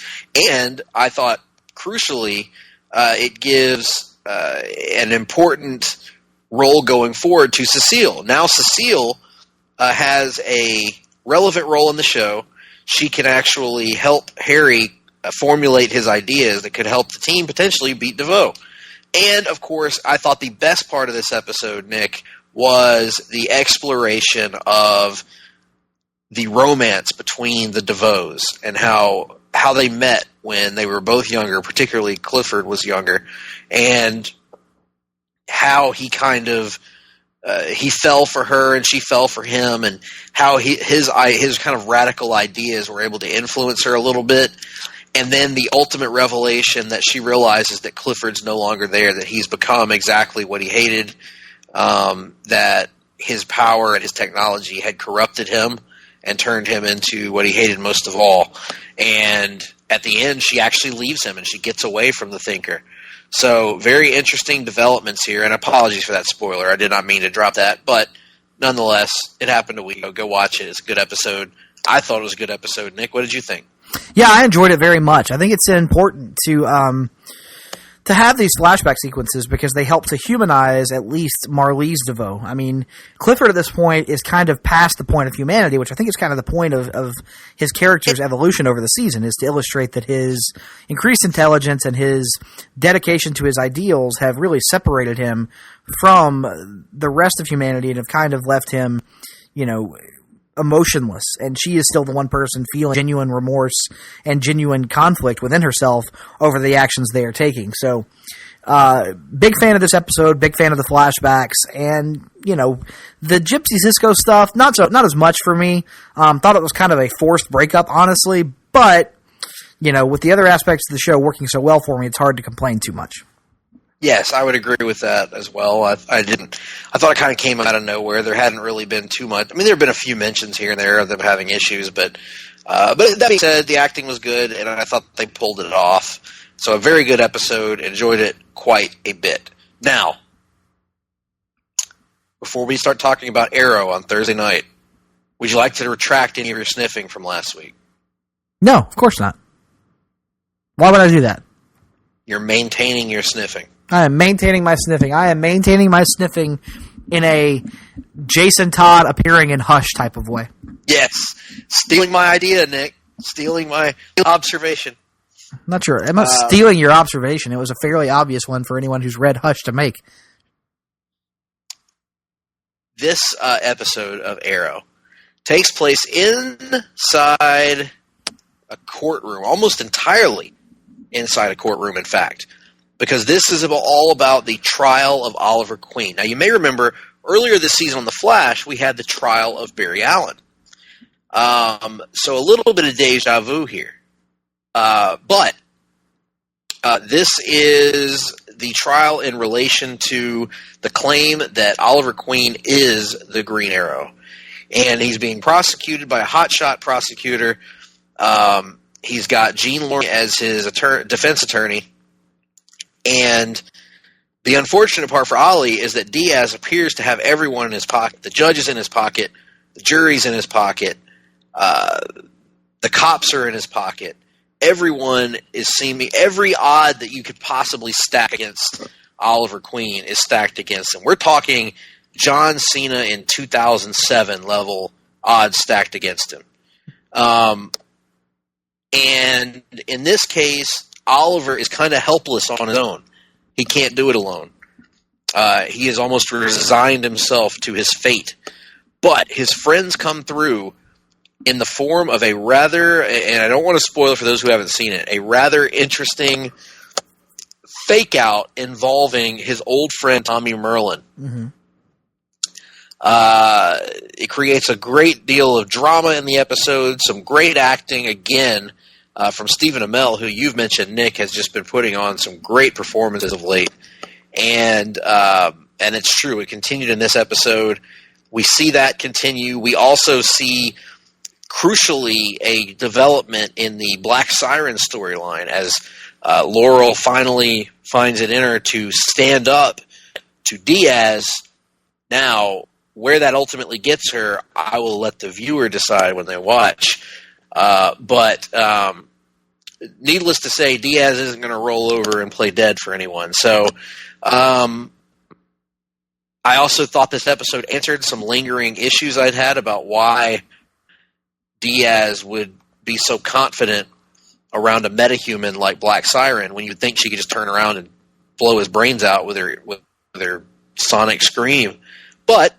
and I thought, crucially, it gives an important role going forward to Cecile. Now Cecile has a relevant role in the show. She can actually help Harry formulate his ideas that could help the team potentially beat DeVoe. And, of course, I thought the best part of this episode, Nick, was the exploration of the romance between the DeVoes and how they met when they were both younger, particularly Clifford was younger, and how he kind of he fell for her and she fell for him, and how his kind of radical ideas were able to influence her a little bit. And then the ultimate revelation that she realizes that Clifford's no longer there, that he's become exactly what he hated, that his power and his technology had corrupted him and turned him into what he hated most of all. And at the end, she actually leaves him and she gets away from the Thinker. So very interesting developments here, and apologies for that spoiler. I did not mean to drop that, but nonetheless, it happened a week ago. Go watch it. It's a good episode. I thought it was a good episode. Nick, what did you think? Yeah, I enjoyed it very much. I think it's important to to have these flashback sequences because they help to humanize at least Marlize DeVoe. I mean, Clifford at this point is kind of past the point of humanity, which I think is kind of the point of his character's evolution over the season, is to illustrate that his increased intelligence and his dedication to his ideals have really separated him from the rest of humanity and have kind of left him, emotionless, and she is still the one person feeling genuine remorse and genuine conflict within herself over the actions they are taking. So, big fan of this episode, big fan of the flashbacks, and the Gypsy Cisco stuff, not as much for me. Thought it was kind of a forced breakup, honestly, but with the other aspects of the show working so well for me, it's hard to complain too much. Yes, I would agree with that as well. I thought it kind of came out of nowhere. There hadn't really been too much. I mean, there have been a few mentions here and there of them having issues, but that being said, the acting was good, and I thought they pulled it off. So a very good episode. Enjoyed it quite a bit. Now, before we start talking about Arrow on Thursday night, would you like to retract any of your sniffing from last week? No, of course not. Why would I do that? You're maintaining your sniffing. I am maintaining my sniffing. I am maintaining my sniffing in a Jason Todd appearing in Hush type of way. Yes. Stealing my idea, Nick. Stealing my observation. I'm not sure. I'm not stealing your observation. It was a fairly obvious one for anyone who's read Hush to make. This episode of Arrow takes place inside a courtroom, almost entirely inside a courtroom, in fact. Because this is all about the trial of Oliver Queen. Now, you may remember earlier this season on The Flash, we had the trial of Barry Allen. So a little bit of deja vu here. But this is the trial in relation to the claim that Oliver Queen is the Green Arrow. And he's being prosecuted by a hotshot prosecutor. He's got Gene Lawrence as his defense attorney. And the unfortunate part for Ollie is that Diaz appears to have everyone in his pocket. The judge is in his pocket. The jury's in his pocket. The cops are in his pocket. Everyone is seeming... Every odd that you could possibly stack against Oliver Queen is stacked against him. We're talking John Cena in 2007 level odds stacked against him. And in this case... Oliver is kind of helpless on his own. He can't do it alone. He has almost resigned himself to his fate. But his friends come through in the form of a rather, and I don't want to spoil it for those who haven't seen it, a rather interesting fake out involving his old friend Tommy Merlin. Mm-hmm. It creates a great deal of drama in the episode, some great acting again. From Stephen Amell, who you've mentioned, Nick, has just been putting on some great performances of late. And it's true. It continued in this episode. We see that continue. We also see, crucially, a development in the Black Siren storyline as Laurel finally finds it in her to stand up to Diaz. Now, where that ultimately gets her, I will let the viewer decide when they watch. But needless to say, Diaz isn't going to roll over and play dead for anyone. So I also thought this episode answered some lingering issues I'd had about why Diaz would be so confident around a metahuman like Black Siren when you'd think she could just turn around and blow his brains out with her sonic scream. But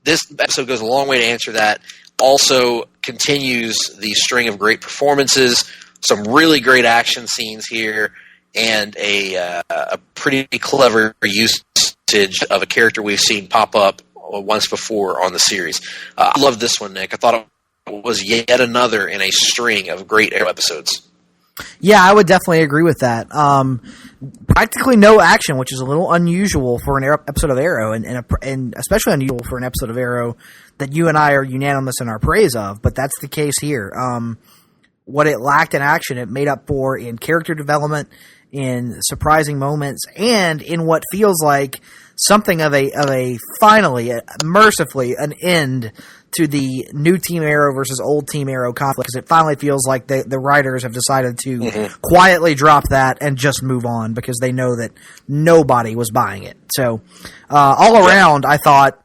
this episode goes a long way to answer that. Also continues the string of great performances, some really great action scenes here, and a pretty clever usage of a character we've seen pop up once before on the series. I love this one, Nick. I thought it was yet another in a string of great Arrow episodes. Yeah, I would definitely agree with that. Practically no action, which is a little unusual for an episode of Arrow, and especially unusual for an episode of Arrow that you and I are unanimous in our praise of, but that's the case here. What it lacked in action, it made up for in character development, in surprising moments, and in what feels like something of a finally, mercifully, an end to the new Team Arrow versus old Team Arrow conflict, because it finally feels like the writers have decided to quietly drop that and just move on, because they know that nobody was buying it. So, all around, I thought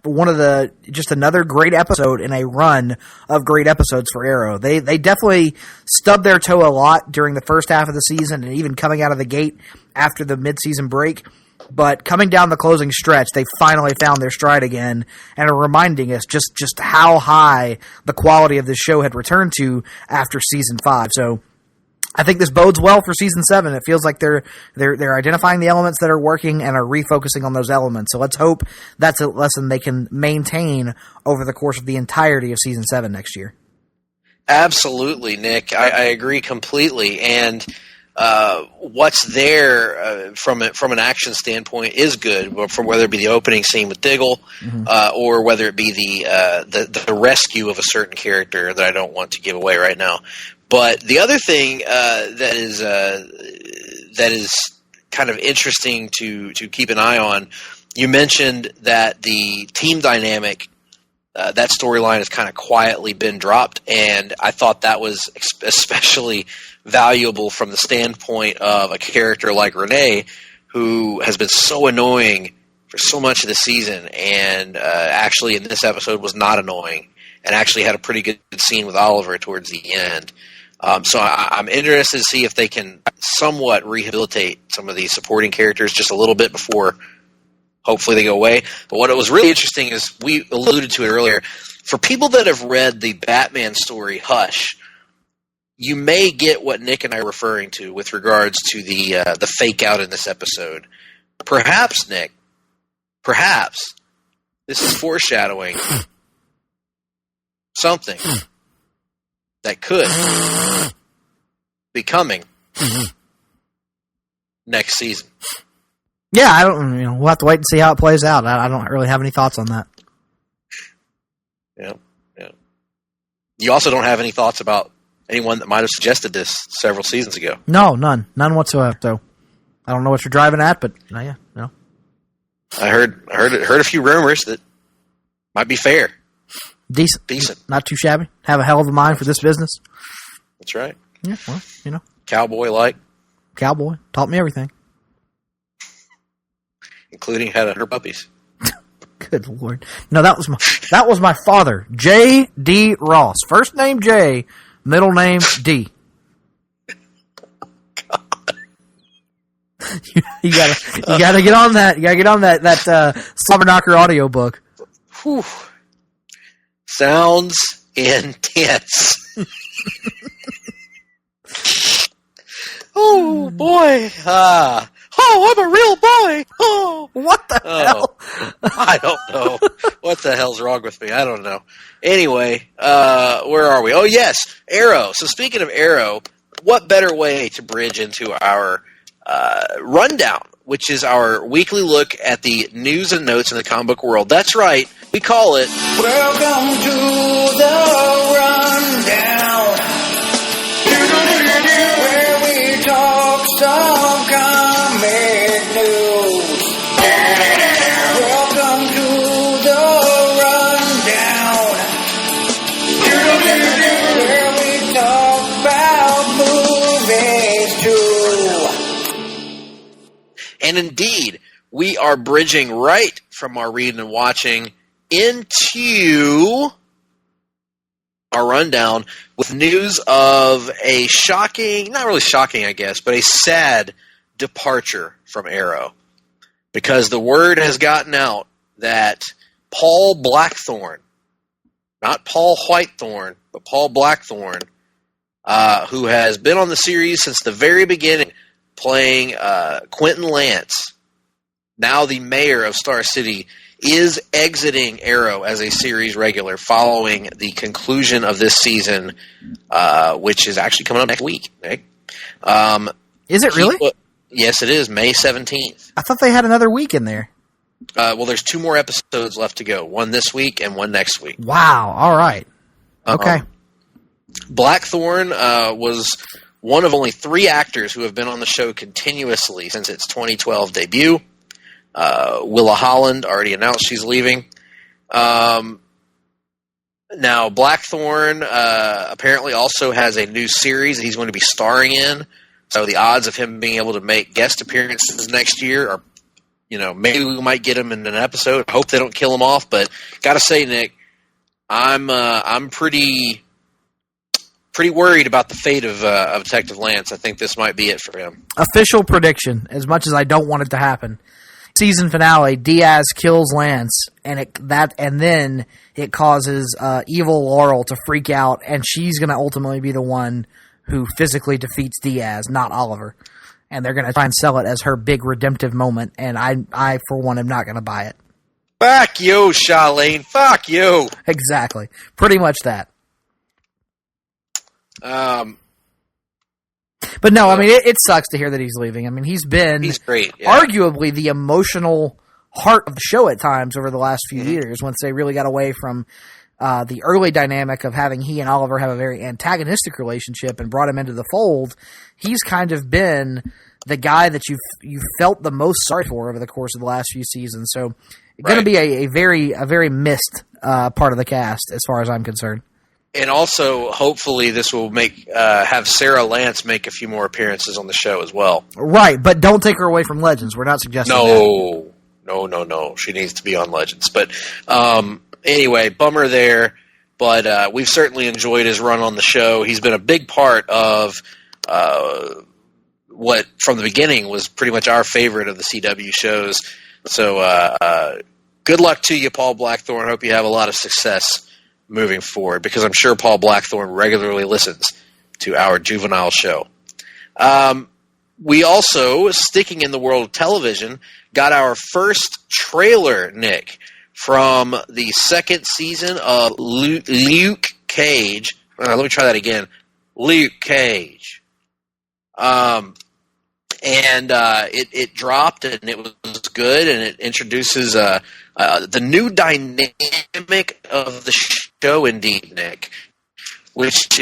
just another great episode in a run of great episodes for Arrow. They definitely stubbed their toe a lot during the first half of the season, and even coming out of the gate after the mid-season break. But coming down the closing stretch, they finally found their stride again and are reminding us just how high the quality of this show had returned to after season 5. So I think this bodes well for season 7. It feels like they're identifying the elements that are working and are refocusing on those elements. So let's hope that's a lesson they can maintain over the course of the entirety of season 7 next year. Absolutely, Nick. I agree completely. And what's there from an action standpoint is good, from whether it be the opening scene with Diggle, or whether it be the rescue of a certain character that I don't want to give away right now. But the other thing that is kind of interesting to keep an eye on, you mentioned that the team dynamic, that storyline has kind of quietly been dropped, and I thought that was especially valuable from the standpoint of a character like Renee, who has been so annoying for so much of the season, and actually in this episode was not annoying, and actually had a pretty good scene with Oliver towards the end. So I'm interested to see if they can somewhat rehabilitate some of these supporting characters just a little bit before hopefully they go away. But what was really interesting is, we alluded to it earlier, for people that have read the Batman story Hush, you may get what Nick and I are referring to with regards to the fake out in this episode. Perhaps, Nick, this is foreshadowing something that could be coming next season. Yeah, we'll have to wait and see how it plays out. I don't really have any thoughts on that. Yeah. You also don't have any thoughts about anyone that might have suggested this several seasons ago? No, none whatsoever. So I don't know what you're driving at, but yeah, no. I heard a few rumors that might be fair. Decent. Not too shabby. Have a hell of a mind for this business. That's right. Yeah, well, Cowboy-like. Cowboy. Taught me everything. Including how to hunt puppies. Good Lord. No, that was my father, J.D. Ross. First name J, middle name D. You gotta get on that. You gotta get on that Slobberknocker audiobook. Whew. Sounds intense. Oh boy. Oh, I'm a real boy. Oh, what the hell? I don't know. What the hell's wrong with me? I don't know. Anyway, where are we? Oh, yes, Arrow. So speaking of Arrow, what better way to bridge into our rundown, which is our weekly look at the news and notes in the comic book world. That's right. We call it Welcome to the Rundown, where we talk some comic news. Welcome to the Rundown, where we talk about movies too. And indeed, we are bridging right from our reading and watching into our rundown with news of a shocking, not really shocking, I guess, but a sad departure from Arrow. Because the word has gotten out that Paul Blackthorne, not Paul Whitethorn, but Paul Blackthorne, who has been on the series since the very beginning, playing Quentin Lance, now the mayor of Star City, is exiting Arrow as a series regular following the conclusion of this season, which is actually coming up next week. Right? Is it really? Yes, it is, May 17th. I thought they had another week in there. Well, there's 2 more episodes left to go. One this week and one next week. Wow. All right. Okay. Blackthorne was one of only 3 actors who have been on the show continuously since its 2012 debut. Willa Holland already announced she's leaving. Now, Blackthorn apparently also has a new series that he's going to be starring in. So the odds of him being able to make guest appearances next year are, maybe we might get him in an episode. I hope they don't kill him off. But gotta say, Nick, I'm pretty worried about the fate of Detective Lance. I think this might be it for him. Official prediction, as much as I don't want it to happen. Season finale, Diaz kills Lance, and then it causes evil Laurel to freak out, and she's going to ultimately be the one who physically defeats Diaz, not Oliver. And they're going to try and sell it as her big redemptive moment, and I for one, am not going to buy it. Fuck you, Charlene. Fuck you. Exactly. Pretty much that. But no, I mean, it sucks to hear that he's leaving. I mean, he's great. Yeah. Arguably the emotional heart of the show at times over the last few years, once they really got away from the early dynamic of having he and Oliver have a very antagonistic relationship and brought him into the fold. He's kind of been the guy that you've felt the most sorry for over the course of the last few seasons. So it's going to be a very missed part of the cast as far as I'm concerned. And also, hopefully, this will have Sarah Lance make a few more appearances on the show as well. Right, but don't take her away from Legends. We're not suggesting that. No. She needs to be on Legends. But anyway, bummer there. But we've certainly enjoyed his run on the show. He's been a big part of what, from the beginning, was pretty much our favorite of the CW shows. So good luck to you, Paul Blackthorne. Hope you have a lot of success moving forward, because I'm sure Paul Blackthorne regularly listens to our juvenile show. We also, sticking in the world of television, got our first trailer, Nick, from the second season of Luke Cage. Let me try that again. Luke Cage. It dropped, and it was good, and it introduces the new dynamic of the show, indeed, Nick, which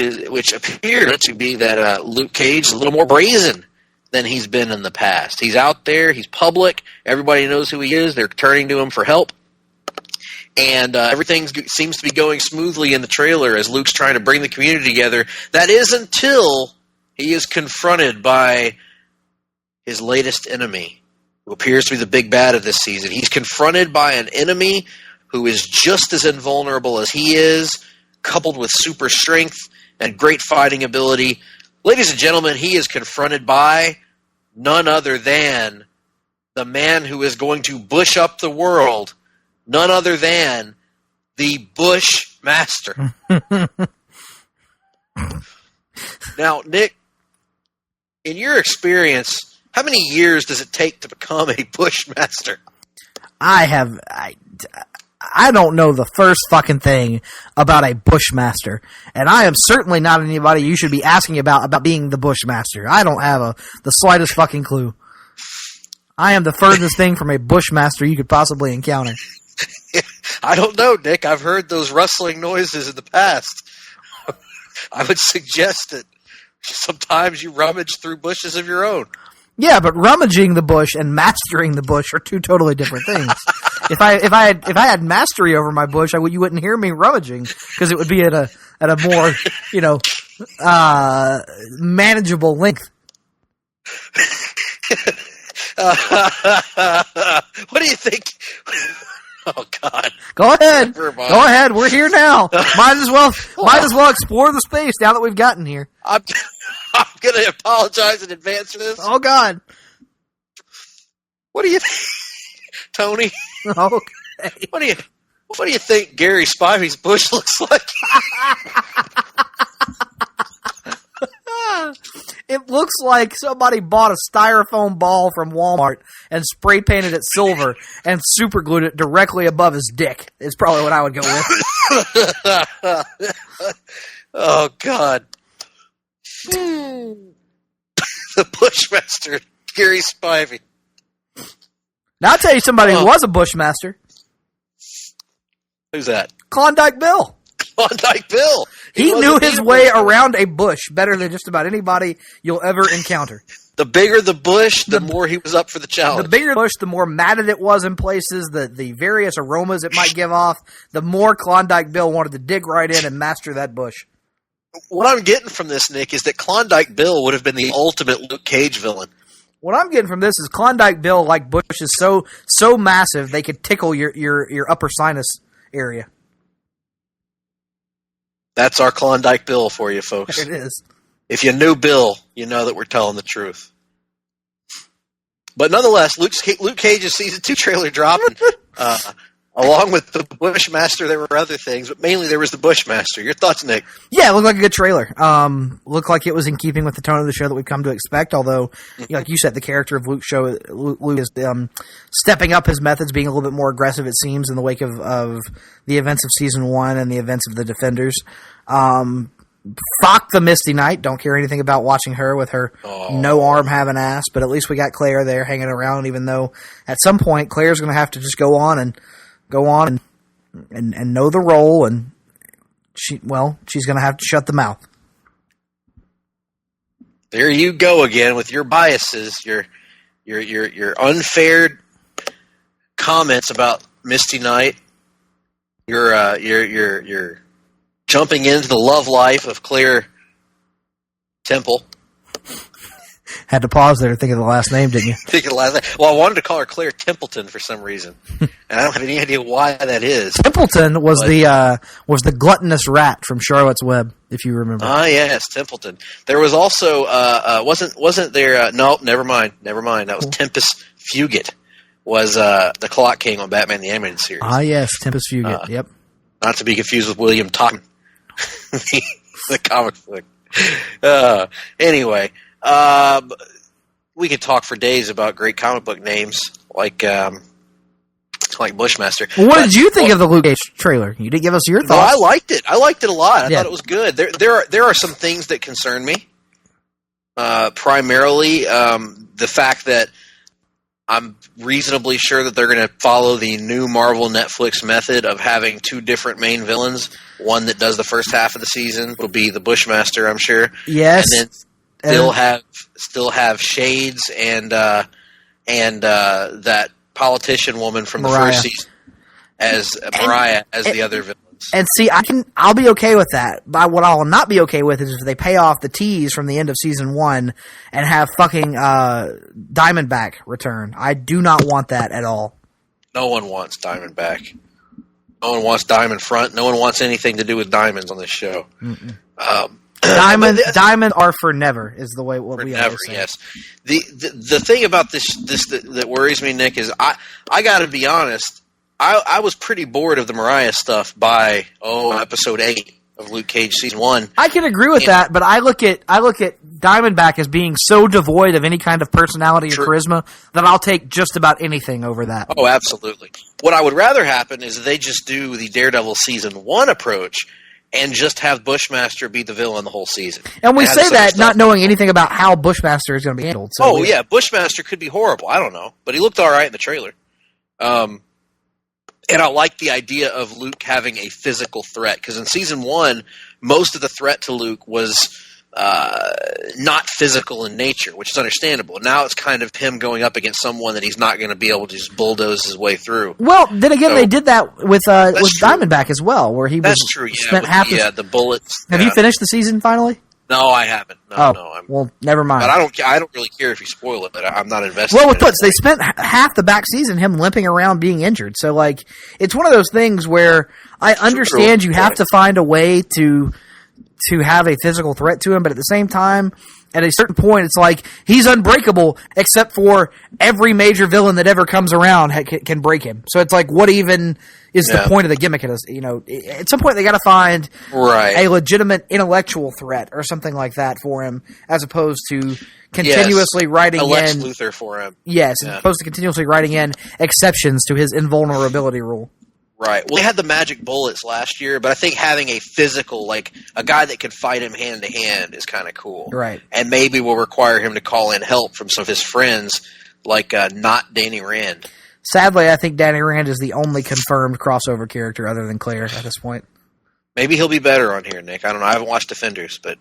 appears to be that Luke Cage is a little more brazen than he's been in the past. He's out there, he's public, everybody knows who he is, they're turning to him for help, and everything seems to be going smoothly in the trailer as Luke's trying to bring the community together. That is until he is confronted by his latest enemy, who appears to be the big bad of this season. He's confronted by an enemy who is just as invulnerable as he is, coupled with super strength and great fighting ability. Ladies and gentlemen, he is confronted by none other than the man who is going to bush up the world, none other than the Bushmaster. Now, Nick, in your experience, how many years does it take to become a Bushmaster? I don't know the first fucking thing about a Bushmaster, and I am certainly not anybody you should be asking about being the Bushmaster. I don't have the slightest fucking clue. I am the furthest thing from a Bushmaster you could possibly encounter. I don't know, Nick. I've heard those rustling noises in the past. I would suggest that sometimes you rummage through bushes of your own. Yeah, but rummaging the bush and mastering the bush are two totally different things. If I had mastery over my bush, you wouldn't hear me rummaging, because it would be at a more manageable length. What do you think? Oh God! Go ahead. Go ahead. We're here now. Might as well explore the space now that we've gotten here. I'm going to apologize in advance for this. Oh God! What do you think, Tony? Okay. What do you think Gary Spivey's bush looks like? It looks like somebody bought a styrofoam ball from Walmart and spray painted it silver and super glued it directly above his dick. Is probably what I would go with. Oh God. The Bushmaster, Gary Spivey. Now I'll tell you somebody who was a Bushmaster. Who's that? Klondike Bill. Klondike Bill. He knew his way around a bush better than just about anybody you'll ever encounter. The bigger the bush, the more he was up for the challenge. The bigger the bush, the more matted it was in places, the various aromas it might give off, the more Klondike Bill wanted to dig right in and master that bush. What I'm getting from this, Nick, is that Klondike Bill would have been the ultimate Luke Cage villain. What I'm getting from this is Klondike Bill, like Bush, is so massive they could tickle your upper sinus area. That's our Klondike Bill for you, folks. There it is. If you knew Bill, you know that we're telling the truth. But nonetheless, Luke Cage's Season 2 trailer dropped. Along with the Bushmaster, there were other things, but mainly there was the Bushmaster. Your thoughts, Nick? Yeah, it looked like a good trailer. Looked like it was in keeping with the tone of the show that we've come to expect, although, like you said, the character of Luke is stepping up his methods, being a little bit more aggressive, it seems, in the wake of the events of Season 1 and the events of the Defenders. Fuck the Misty Knight. Don't care anything about watching her with her no arm having ass, but at least we got Claire there hanging around, even though at some point Claire's going to have to just go on and know the role, and she's going to have to shut the mouth. There you go again with your biases, your unfair comments about Misty Knight. You're jumping into the love life of Claire Temple. Had to pause there to think of the last name, didn't you? Think of the last name. Well, I wanted to call her Claire Templeton for some reason, and I don't have any idea why that is. Templeton was the gluttonous rat from Charlotte's Web, if you remember. Ah, yes, Templeton. There was also wasn't there? No, never mind. That was Tempest Fugit. Was the Clock King on Batman the Animated Series? Ah, yes, Tempest Fugit. Yep. Not to be confused with William Totten, the comic book. Anyway. We could talk for days about great comic book names like Bushmaster. What did you think of the Luke Cage trailer? You didn't give us your thoughts. Well, I liked it. I liked it a lot. I thought it was good. There are some things that concern me. Primarily, the fact that I'm reasonably sure that they're going to follow the new Marvel Netflix method of having two different main villains. One that does the first half of the season will be the Bushmaster, I'm sure. Yes. And then still have Shades and that politician woman from the first season as Mariah as the other villains. And see, I'll be okay with that. But what I'll not be okay with is if they pay off the tease from the end of Season 1 and have fucking Diamondback return. I do not want that at all. No one wants Diamondback. No one wants Diamond Front. No one wants anything to do with diamonds on this show. Diamond are for never is the way what we always say. Yes. The thing about this that worries me, Nick, is I got to be honest. I was pretty bored of the Mariah stuff by episode 8 of Luke Cage Season 1. I can agree with that, but I look at Diamondback as being so devoid of any kind of personality or charisma that I'll take just about anything over that. Oh, absolutely. What I would rather happen is they just do the Daredevil Season 1 approach and just have Bushmaster be the villain the whole season. And we say that not knowing anything about how Bushmaster is going to be handled. So yeah, Bushmaster could be horrible. I don't know. But he looked all right in the trailer. And I like the idea of Luke having a physical threat, because in Season 1, most of the threat to Luke was not physical in nature, which is understandable. Now it's kind of him going up against someone that he's not going to be able to just bulldoze his way through. Well, then again, they did that with Diamondback as well, where he spent half the bullets. Have you finished the season finally? No, I haven't. Well, never mind. But I don't really care if you spoil it. But I'm not invested. Well, with Puts, they spent half the back season him limping around being injured. So, like, it's one of those things where I understand you have to find a way to have a physical threat to him, but at the same time, at a certain point, it's like he's unbreakable, except for every major villain that ever comes around can break him. So it's like, what even is the point of the gimmick? At some point, they got to find a legitimate intellectual threat or something like that for him, as opposed to continuously writing in Lex Luthor for him. Yes, as opposed to continuously writing in exceptions to his invulnerability rule. Right. Well, they had the magic bullets last year, but I think having a physical, like a guy that could fight him hand to hand, is kind of cool. Right. And maybe will require him to call in help from some of his friends, like not Danny Rand. Sadly, I think Danny Rand is the only confirmed crossover character other than Claire at this point. Maybe he'll be better on here, Nick. I don't know. I haven't watched Defenders, but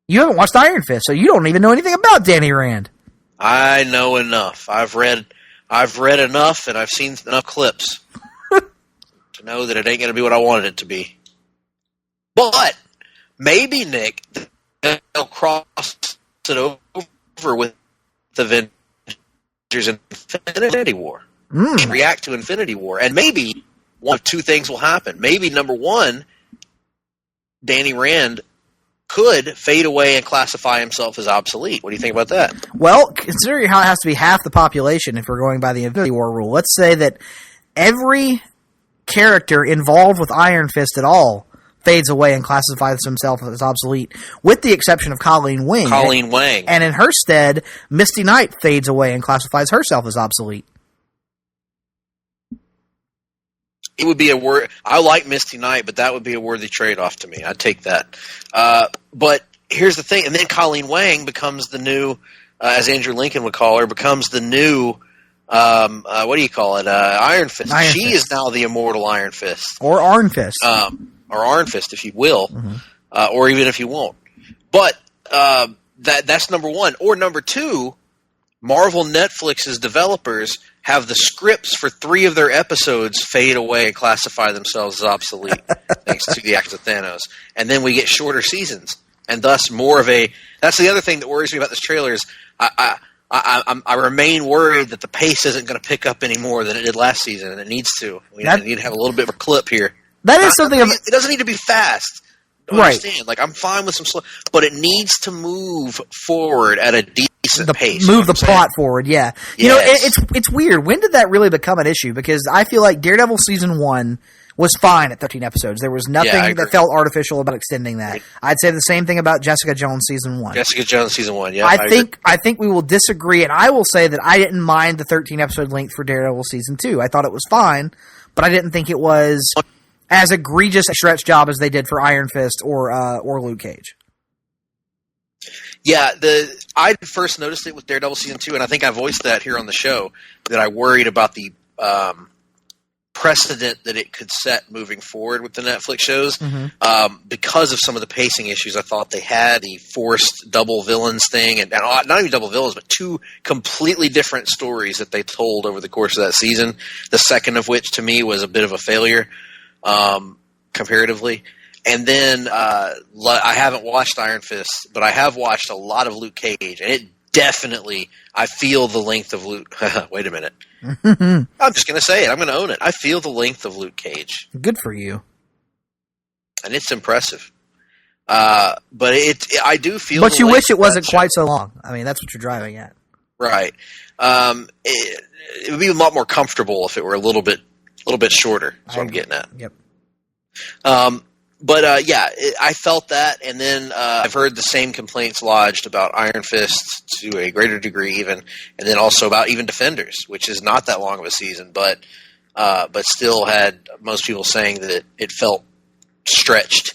you haven't watched Iron Fist, so you don't even know anything about Danny Rand. I know enough. I've read enough, and I've seen enough clips to know that it ain't going to be what I wanted it to be. But maybe, Nick, they'll cross it over with the Avengers Infinity War. React to Infinity War. And maybe one of two things will happen. Maybe, number one, Danny Rand could fade away and classify himself as obsolete. What do you think about that? Well, considering how it has to be half the population if we're going by the Infinity War rule, let's say that every character involved with Iron Fist at all fades away and classifies himself as obsolete, with the exception of Colleen Wing. And in her stead, Misty Knight fades away and classifies herself as obsolete. It would be I like Misty Knight, but that would be a worthy trade-off to me. I'd take that. But here's the thing. And then Colleen Wang becomes the new, as Andrew Lincoln would call her, becomes the new, what do you call it? Iron Fist. She is now the immortal Iron Fist. Or Arn Fist. Or Arn Fist, if you will. Or even if you won't. But that's number one. Or number two, Marvel Netflix's developers have the scripts for 3 of their episodes fade away and classify themselves as obsolete thanks to the actions of Thanos. And then we get shorter seasons. And thus more of a... That's the other thing that worries me about this trailer is I remain worried that the pace isn't going to pick up any more than it did last season, and it needs to. We need to have a little bit of a clip here. That is something... It doesn't need to be fast. Understand? Like, I'm fine with some slow... But it needs to move forward at a decent pace. Move the plot forward, yeah. You know, it's weird. When did that really become an issue? Because I feel like Daredevil Season 1 was fine at 13 episodes. There was nothing that felt artificial about extending that. Right. I'd say the same thing about Jessica Jones Season 1. Jessica Jones Season 1, yeah. I think we will disagree, and I will say that I didn't mind the 13-episode length for Daredevil Season 2. I thought it was fine, but I didn't think it was as egregious a stretch job as they did for Iron Fist or Luke Cage. Yeah, I first noticed it with Daredevil Season 2, and I think I voiced that here on the show, that I worried about the precedent that it could set moving forward with the Netflix shows. Because of some of the pacing issues I thought they had, the forced double villains thing, and not even double villains, but 2 completely different stories that they told over the course of that season, the second of which to me was a bit of a failure comparatively. And then I haven't watched Iron Fist, but I have watched a lot of Luke Cage, and it definitely, I feel the length of Luke. Wait a minute. I'm just going to say it. I'm going to own it. I feel the length of Luke Cage. Good for you. And it's impressive. But I do feel. But you wish it wasn't quite so long. I mean, that's what you're driving at. Right. It would be a lot more comfortable if it were a little bit shorter. That's what I'm getting at. Yep. But I felt that, and then I've heard the same complaints lodged about Iron Fist to a greater degree, even, and then also about even Defenders, which is not that long of a season, but still had most people saying that it felt stretched.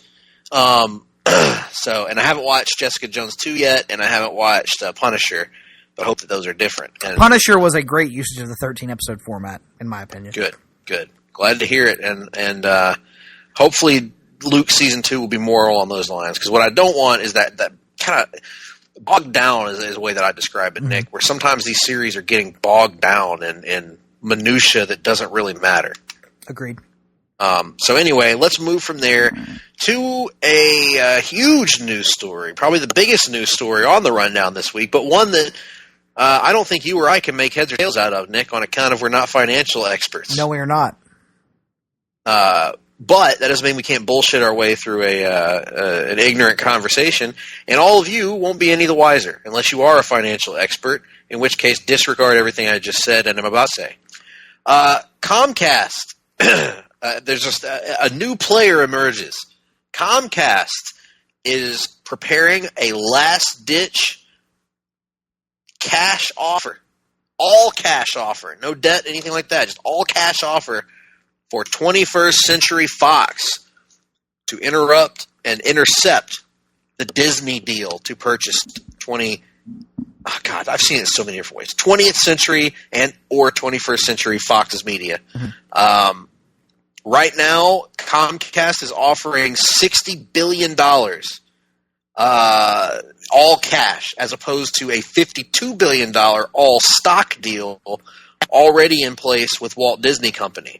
And I haven't watched Jessica Jones 2 yet, and I haven't watched Punisher, but I hope that those are different. And Punisher was a great usage of the 13-episode format, in my opinion. Good. Glad to hear it, and hopefully Luke Season 2 will be more along those lines, because what I don't want is that kind of bogged down is the way that I describe it, Nick, where sometimes these series are getting bogged down in minutia that doesn't really matter. Agreed. So anyway, let's move from there to a huge news story, probably the biggest news story on the rundown this week, but one that I don't think you or I can make heads or tails out of, Nick, on account of we're not financial experts. No, we are not. But that doesn't mean we can't bullshit our way through an ignorant conversation, and all of you won't be any the wiser unless you are a financial expert, in which case disregard everything I just said and I'm about to say. Comcast, there's just a new player emerges. Comcast is preparing a last-ditch cash offer. All cash offer. No debt, anything like that. Just all cash offer for 21st Century Fox to interrupt and intercept the Disney deal to purchase I've seen it so many different ways. 20th Century or 21st Century Fox's media. Right now, Comcast is offering $60 billion all cash, as opposed to a $52 billion all stock deal already in place with Walt Disney Company.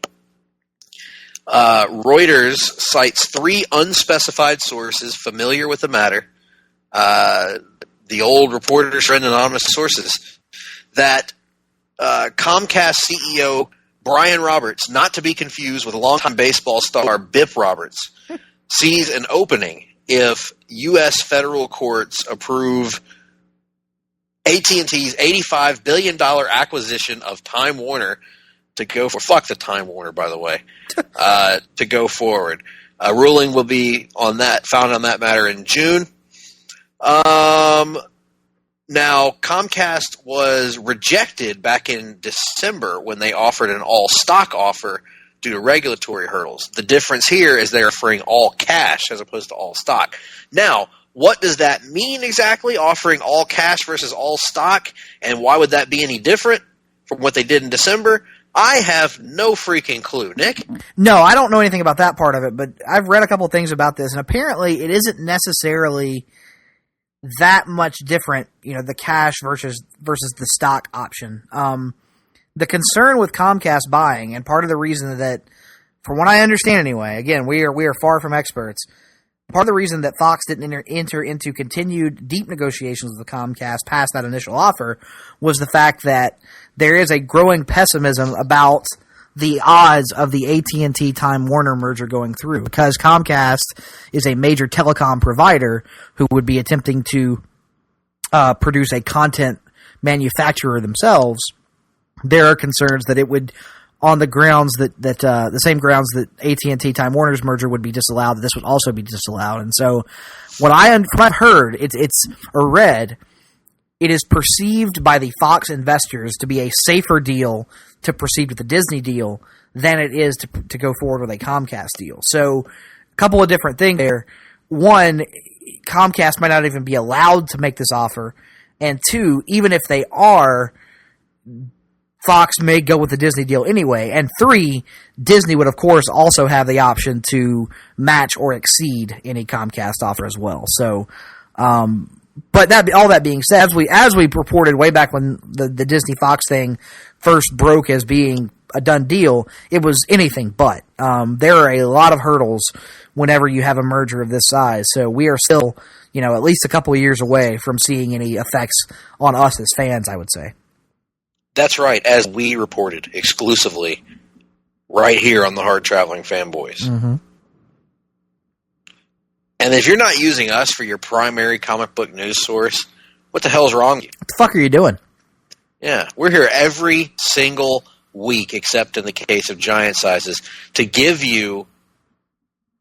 Reuters cites 3 unspecified sources familiar with the matter, the old reporters and anonymous sources, that Comcast CEO Brian Roberts, not to be confused with longtime baseball star Bip Roberts, sees an opening if U.S. federal courts approve AT&T's $85 billion acquisition of Time Warner to go for fuck the Time Warner, by the way, to go forward. A ruling will be found on that matter in June. Now, Comcast was rejected back in December when they offered an all-stock offer due to regulatory hurdles. The difference here is they're offering all cash as opposed to all stock. Now, what does that mean exactly, offering all cash versus all stock, and why would that be any different from what they did in December? I have no freaking clue. Nick? No, I don't know anything about that part of it, but I've read a couple things about this, and apparently it isn't necessarily that much different, the cash versus the stock option. The concern with Comcast buying, and part of the reason that, from what I understand anyway, again, we are far from experts, part of the reason that Fox didn't enter into continued deep negotiations with Comcast past that initial offer was the fact that there is a growing pessimism about the odds of the AT&T Time Warner merger going through, because Comcast is a major telecom provider who would be attempting to produce a content manufacturer themselves. There are concerns that it would, on the grounds that the same grounds that AT&T Time Warner's merger would be disallowed, that this would also be disallowed. And so, from what I've heard, or read, it is perceived by the Fox investors to be a safer deal to proceed with the Disney deal than it is to go forward with a Comcast deal. So, a couple of different things there. One, Comcast might not even be allowed to make this offer. And two, even if they are, Fox may go with the Disney deal anyway. And three, Disney would, of course, also have the option to match or exceed any Comcast offer as well. So, but all that being said, as we reported way back when the Disney Fox thing first broke as being a done deal, it was anything but. There are a lot of hurdles whenever you have a merger of this size. So we are still, at least a couple of years away from seeing any effects on us as fans, I would say. That's right, as we reported exclusively right here on the Hard Traveling Fanboys. Mm-hmm. And if you're not using us for your primary comic book news source, what the hell's wrong with you? What the fuck are you doing? Yeah, we're here every single week, except in the case of Giant Sizes, to give you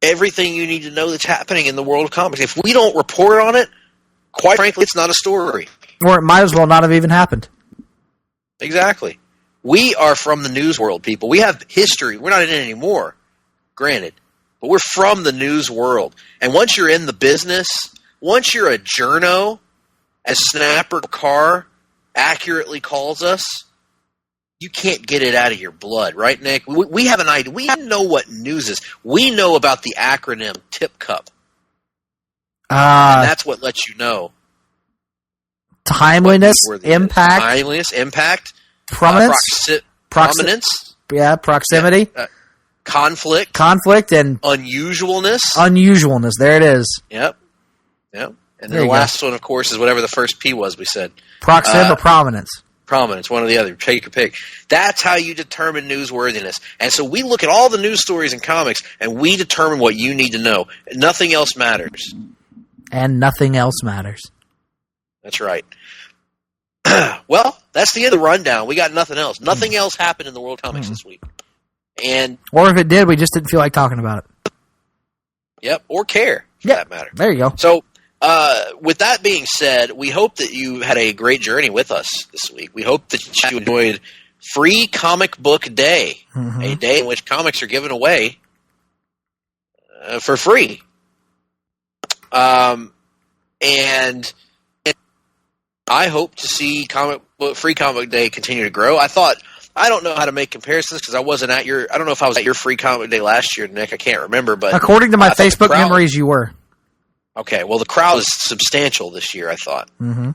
everything you need to know that's happening in the world of comics. If we don't report on it, quite frankly, it's not a story. Or it might as well not have even happened. Exactly. We are from the news world, people. We have history. We're not in it anymore, granted. But we're from the news world. And once you're in the business, once you're a journo, as Snapper Carr accurately calls us, you can't get it out of your blood, right, Nick? We have an idea. We know what news is. We know about the acronym TIP Cup. And that's what lets you know. Timeliness, impact, prominence, prominence, proximity, conflict, and unusualness. There it is. Yep. And then the last one, of course, is whatever the first P was. We said proxim or prominence. Prominence, one or the other. Take your pick. That's how you determine newsworthiness. And so we look at all the news stories in comics, and we determine what you need to know. Nothing else matters. And nothing else matters. That's right. Well, that's the end of the rundown. We got nothing else. Nothing else happened in the world of comics this week. Or if it did, we just didn't feel like talking about it. Yep, or care, for that matter. There you go. So, with that being said, we hope that you had a great journey with us this week. We hope that you enjoyed Free Comic Book Day, a day in which comics are given away for free. And I hope to see Free Comic Book Day continue to grow. I don't know how to make comparisons because I don't know if I was at your Free Comic Day last year, Nick. I can't remember, but according to my Facebook memories, you were. Okay, well, the crowd is substantial this year, I thought. Mm-hmm.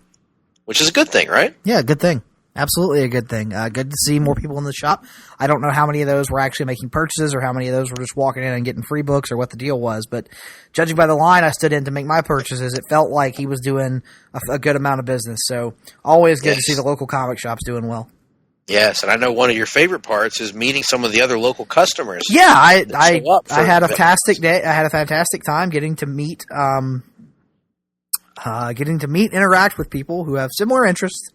Which is a good thing, right? Yeah, good thing. Absolutely a good thing. Good to see more people in the shop. I don't know how many of those were actually making purchases or how many of those were just walking in and getting free books or what the deal was. But judging by the line I stood in to make my purchases, it felt like he was doing a good amount of business. So always good to see the local comic shops doing well. Yes, and I know one of your favorite parts is meeting some of the other local customers. Yeah, I had a fantastic day. I had a fantastic time getting to meet, interact with people who have similar interests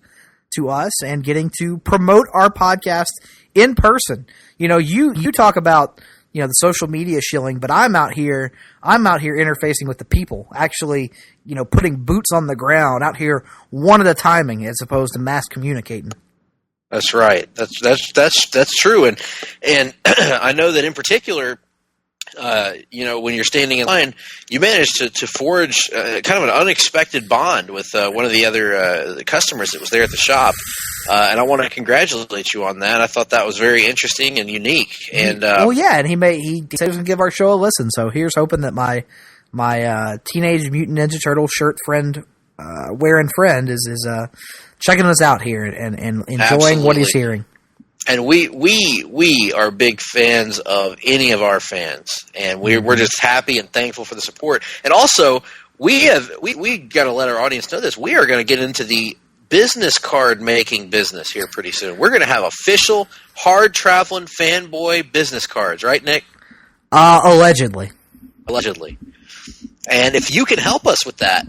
to us, and getting to promote our podcast in person. You know, you talk about, you know, the social media shilling, but I'm out here interfacing with the people, actually, you know, putting boots on the ground out here one at a timing as opposed to mass communicating. That's right. That's true. And I know that in particular, you know, when you're standing in line, you managed to forge kind of an unexpected bond with one of the other customers that was there at the shop. And I want to congratulate you on that. I thought that was very interesting and unique. And and he said he was going to give our show a listen. So here's hoping that my Teenage Mutant Ninja Turtle shirt friend, wearing friend, is checking us out here and enjoying Absolutely. what he's hearing. And we are big fans of any of our fans, and we're just happy and thankful for the support. And also, we got to let our audience know this. We are going to get into the business card making business here pretty soon. We're going to have official hard traveling fanboy business cards, right, Nick? Allegedly. And if you can help us with that,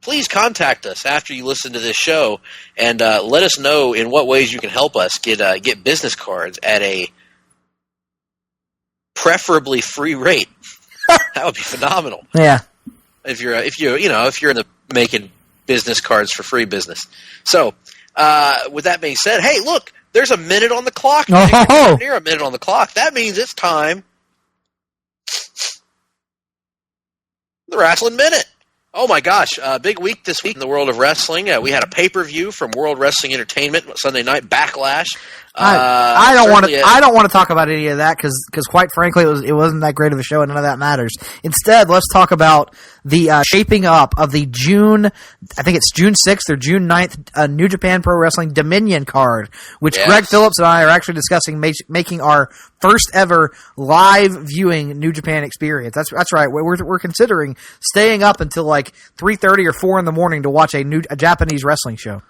please contact us after you listen to this show and let us know in what ways you can help us get business cards at a preferably free rate. That would be phenomenal. Yeah. If you're in the making business cards for free business. So, with that being said, hey, look, there's a minute on the clock. Oh. Near a minute on the clock. That means it's time. The Wrestling Minute. Oh my gosh, big week this week in the world of wrestling. We had a pay-per-view from World Wrestling Entertainment Sunday night, Backlash. I don't want to talk about any of that because quite frankly it wasn't that great of a show and none of that matters. Instead, let's talk about the shaping up of the June 6th or June 9th New Japan Pro Wrestling Dominion card, which Greg Phillips and I are actually discussing making our first ever live viewing New Japan experience. That's right. We're considering staying up until like 3:30 or 4 in the morning to watch a Japanese wrestling show.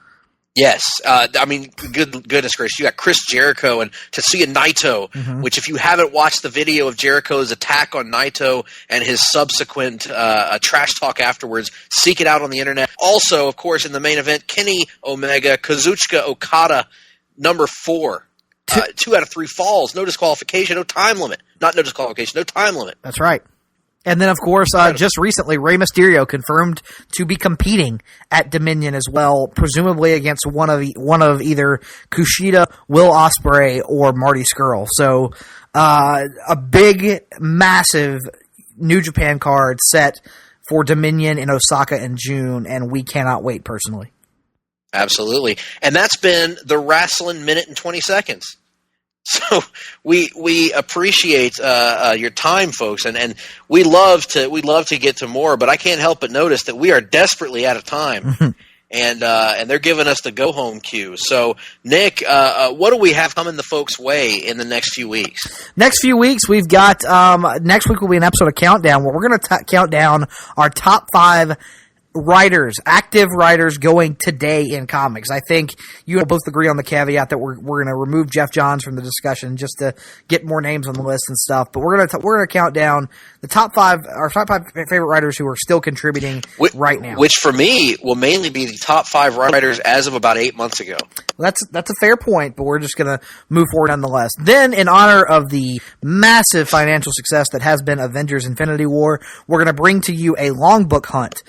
Yes. I mean, goodness gracious. You got Chris Jericho and Tetsuya Naito, which if you haven't watched the video of Jericho's attack on Naito and his subsequent trash talk afterwards, seek it out on the internet. Also, of course, in the main event, Kenny Omega, Kazuchika Okada, number 4. 2 out of 3 falls, no disqualification, no time limit. Not no disqualification, no time limit. That's right. And then, of course, just recently, Rey Mysterio confirmed to be competing at Dominion as well, presumably against one of either Kushida, Will Ospreay, or Marty Scurll. So, a big, massive New Japan card set for Dominion in Osaka in June, and we cannot wait personally. Absolutely. And that's been the Wrestling Minute in 20 seconds. So we appreciate your time, folks, and we love to get to more, but I can't help but notice that we are desperately out of time, and they're giving us the go home cue. So Nick, what do we have coming the folks' way in the next few weeks? Next few weeks we've got next week will be an episode of Countdown where we're going to count down our top 5 active writers going today in comics. I think you and both agree on the caveat that we're going to remove Jeff Johns from the discussion just to get more names on the list and stuff. But we're going to count down the top 5 favorite writers who are still contributing right now. Which for me will mainly be the top 5 writers as of about 8 months ago. That's a fair point, but we're just going to move forward nonetheless. Then, in honor of the massive financial success that has been Avengers Infinity War, we're going to bring to you a long book hunt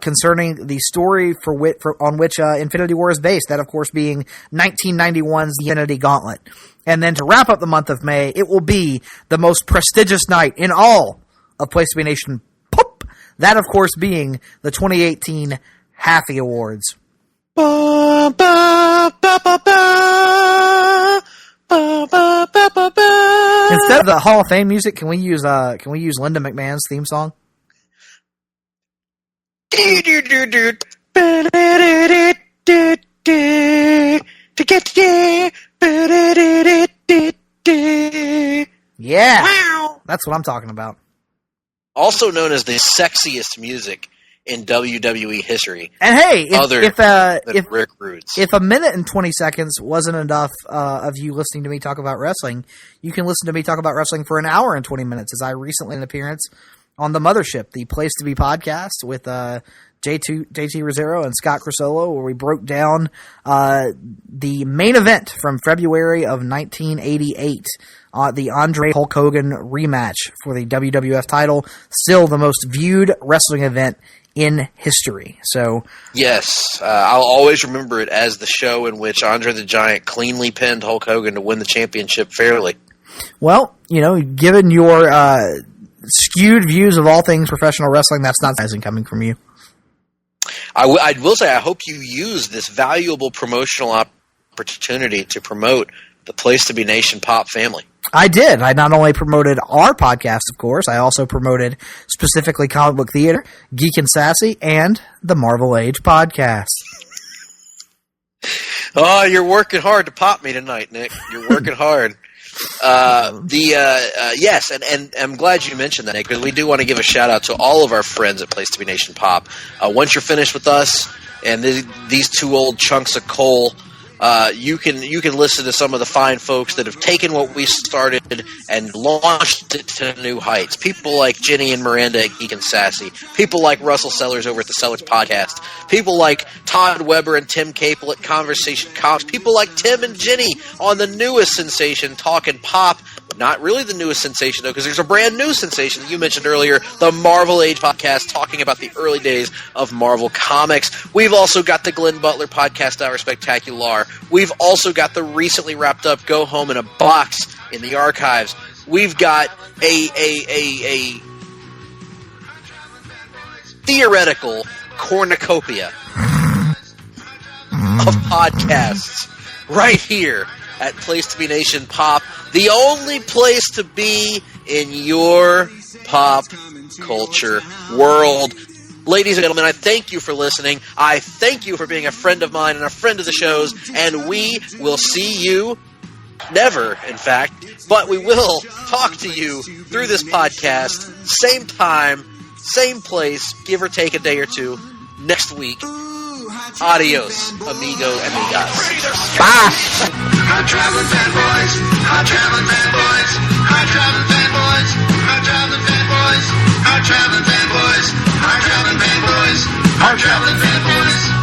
concerning the story on which Infinity War is based, that of course being 1991's The Infinity Gauntlet. And then to wrap up the month of May, it will be the most prestigious night in all of Place to Be Nation Pop! That of course being the 2018 Happy Awards. Ba, ba, ba, ba, ba. Ba, ba, ba, ba, ba. Instead of the Hall of Fame music, can we use Linda McMahon's theme song? Yeah, that's what I'm talking about. Also known as the sexiest music in WWE history. And hey, if Rick Rude's. If a minute and 20 seconds wasn't enough of you listening to me talk about wrestling, you can listen to me talk about wrestling for an hour and 20 minutes, as I recently had an appearance on The Mothership, the Place to Be podcast with JT Rosero and Scott Crisolo, where we broke down the main event from February of 1988, the Andre Hulk Hogan rematch for the WWF title, still the most viewed wrestling event in history. So yes, I'll always remember it as the show in which Andre the Giant cleanly pinned Hulk Hogan to win the championship fairly. Well, given your skewed views of all things professional wrestling, that's not surprising coming from you. I will say I hope you use this valuable promotional opportunity to promote the Place to Be Nation Pop family. I did. I not only promoted our podcast, of course, I also promoted specifically Comic Book Theater, Geek and Sassy, and the Marvel Age podcast. Oh, you're working hard to pop me tonight, Nick. You're working hard. Yes, and I'm glad you mentioned that, Nick, because we do want to give a shout out to all of our friends at Place to Be Nation Pop. Once you're finished with us and these two old chunks of coal, you can listen to some of the fine folks that have taken what we started and launched it to new heights. People like Jenny and Miranda at Geek and Sassy. People like Russell Sellers over at the Sellers Podcast. People like Todd Weber and Tim Capel at Conversation Comics. People like Tim and Jenny on the newest sensation, Talkin' Pop. Not really the newest sensation, though, because there's a brand new sensation that you mentioned earlier, the Marvel Age podcast, talking about the early days of Marvel Comics. We've also got the Glenn Butler podcast, Hour Spectacular. We've also got the recently wrapped up Go Home in a Box in the archives. We've got a theoretical cornucopia of podcasts right here at Place to Be Nation Pop, the only place to be in your pop culture world. Ladies and gentlemen, I thank you for listening. I thank you for being a friend of mine and a friend of the show's, and we will see you, never, in fact, but we will talk to you through this podcast, same time, same place, give or take a day or two, next week. Adios, amigo, amigas. Bye. Hot traveling fanboys, hot traveling fanboys, hot traveling fanboys, hot traveling fanboys, hot traveling fanboys, hot traveling fanboys, hot traveling fanboys.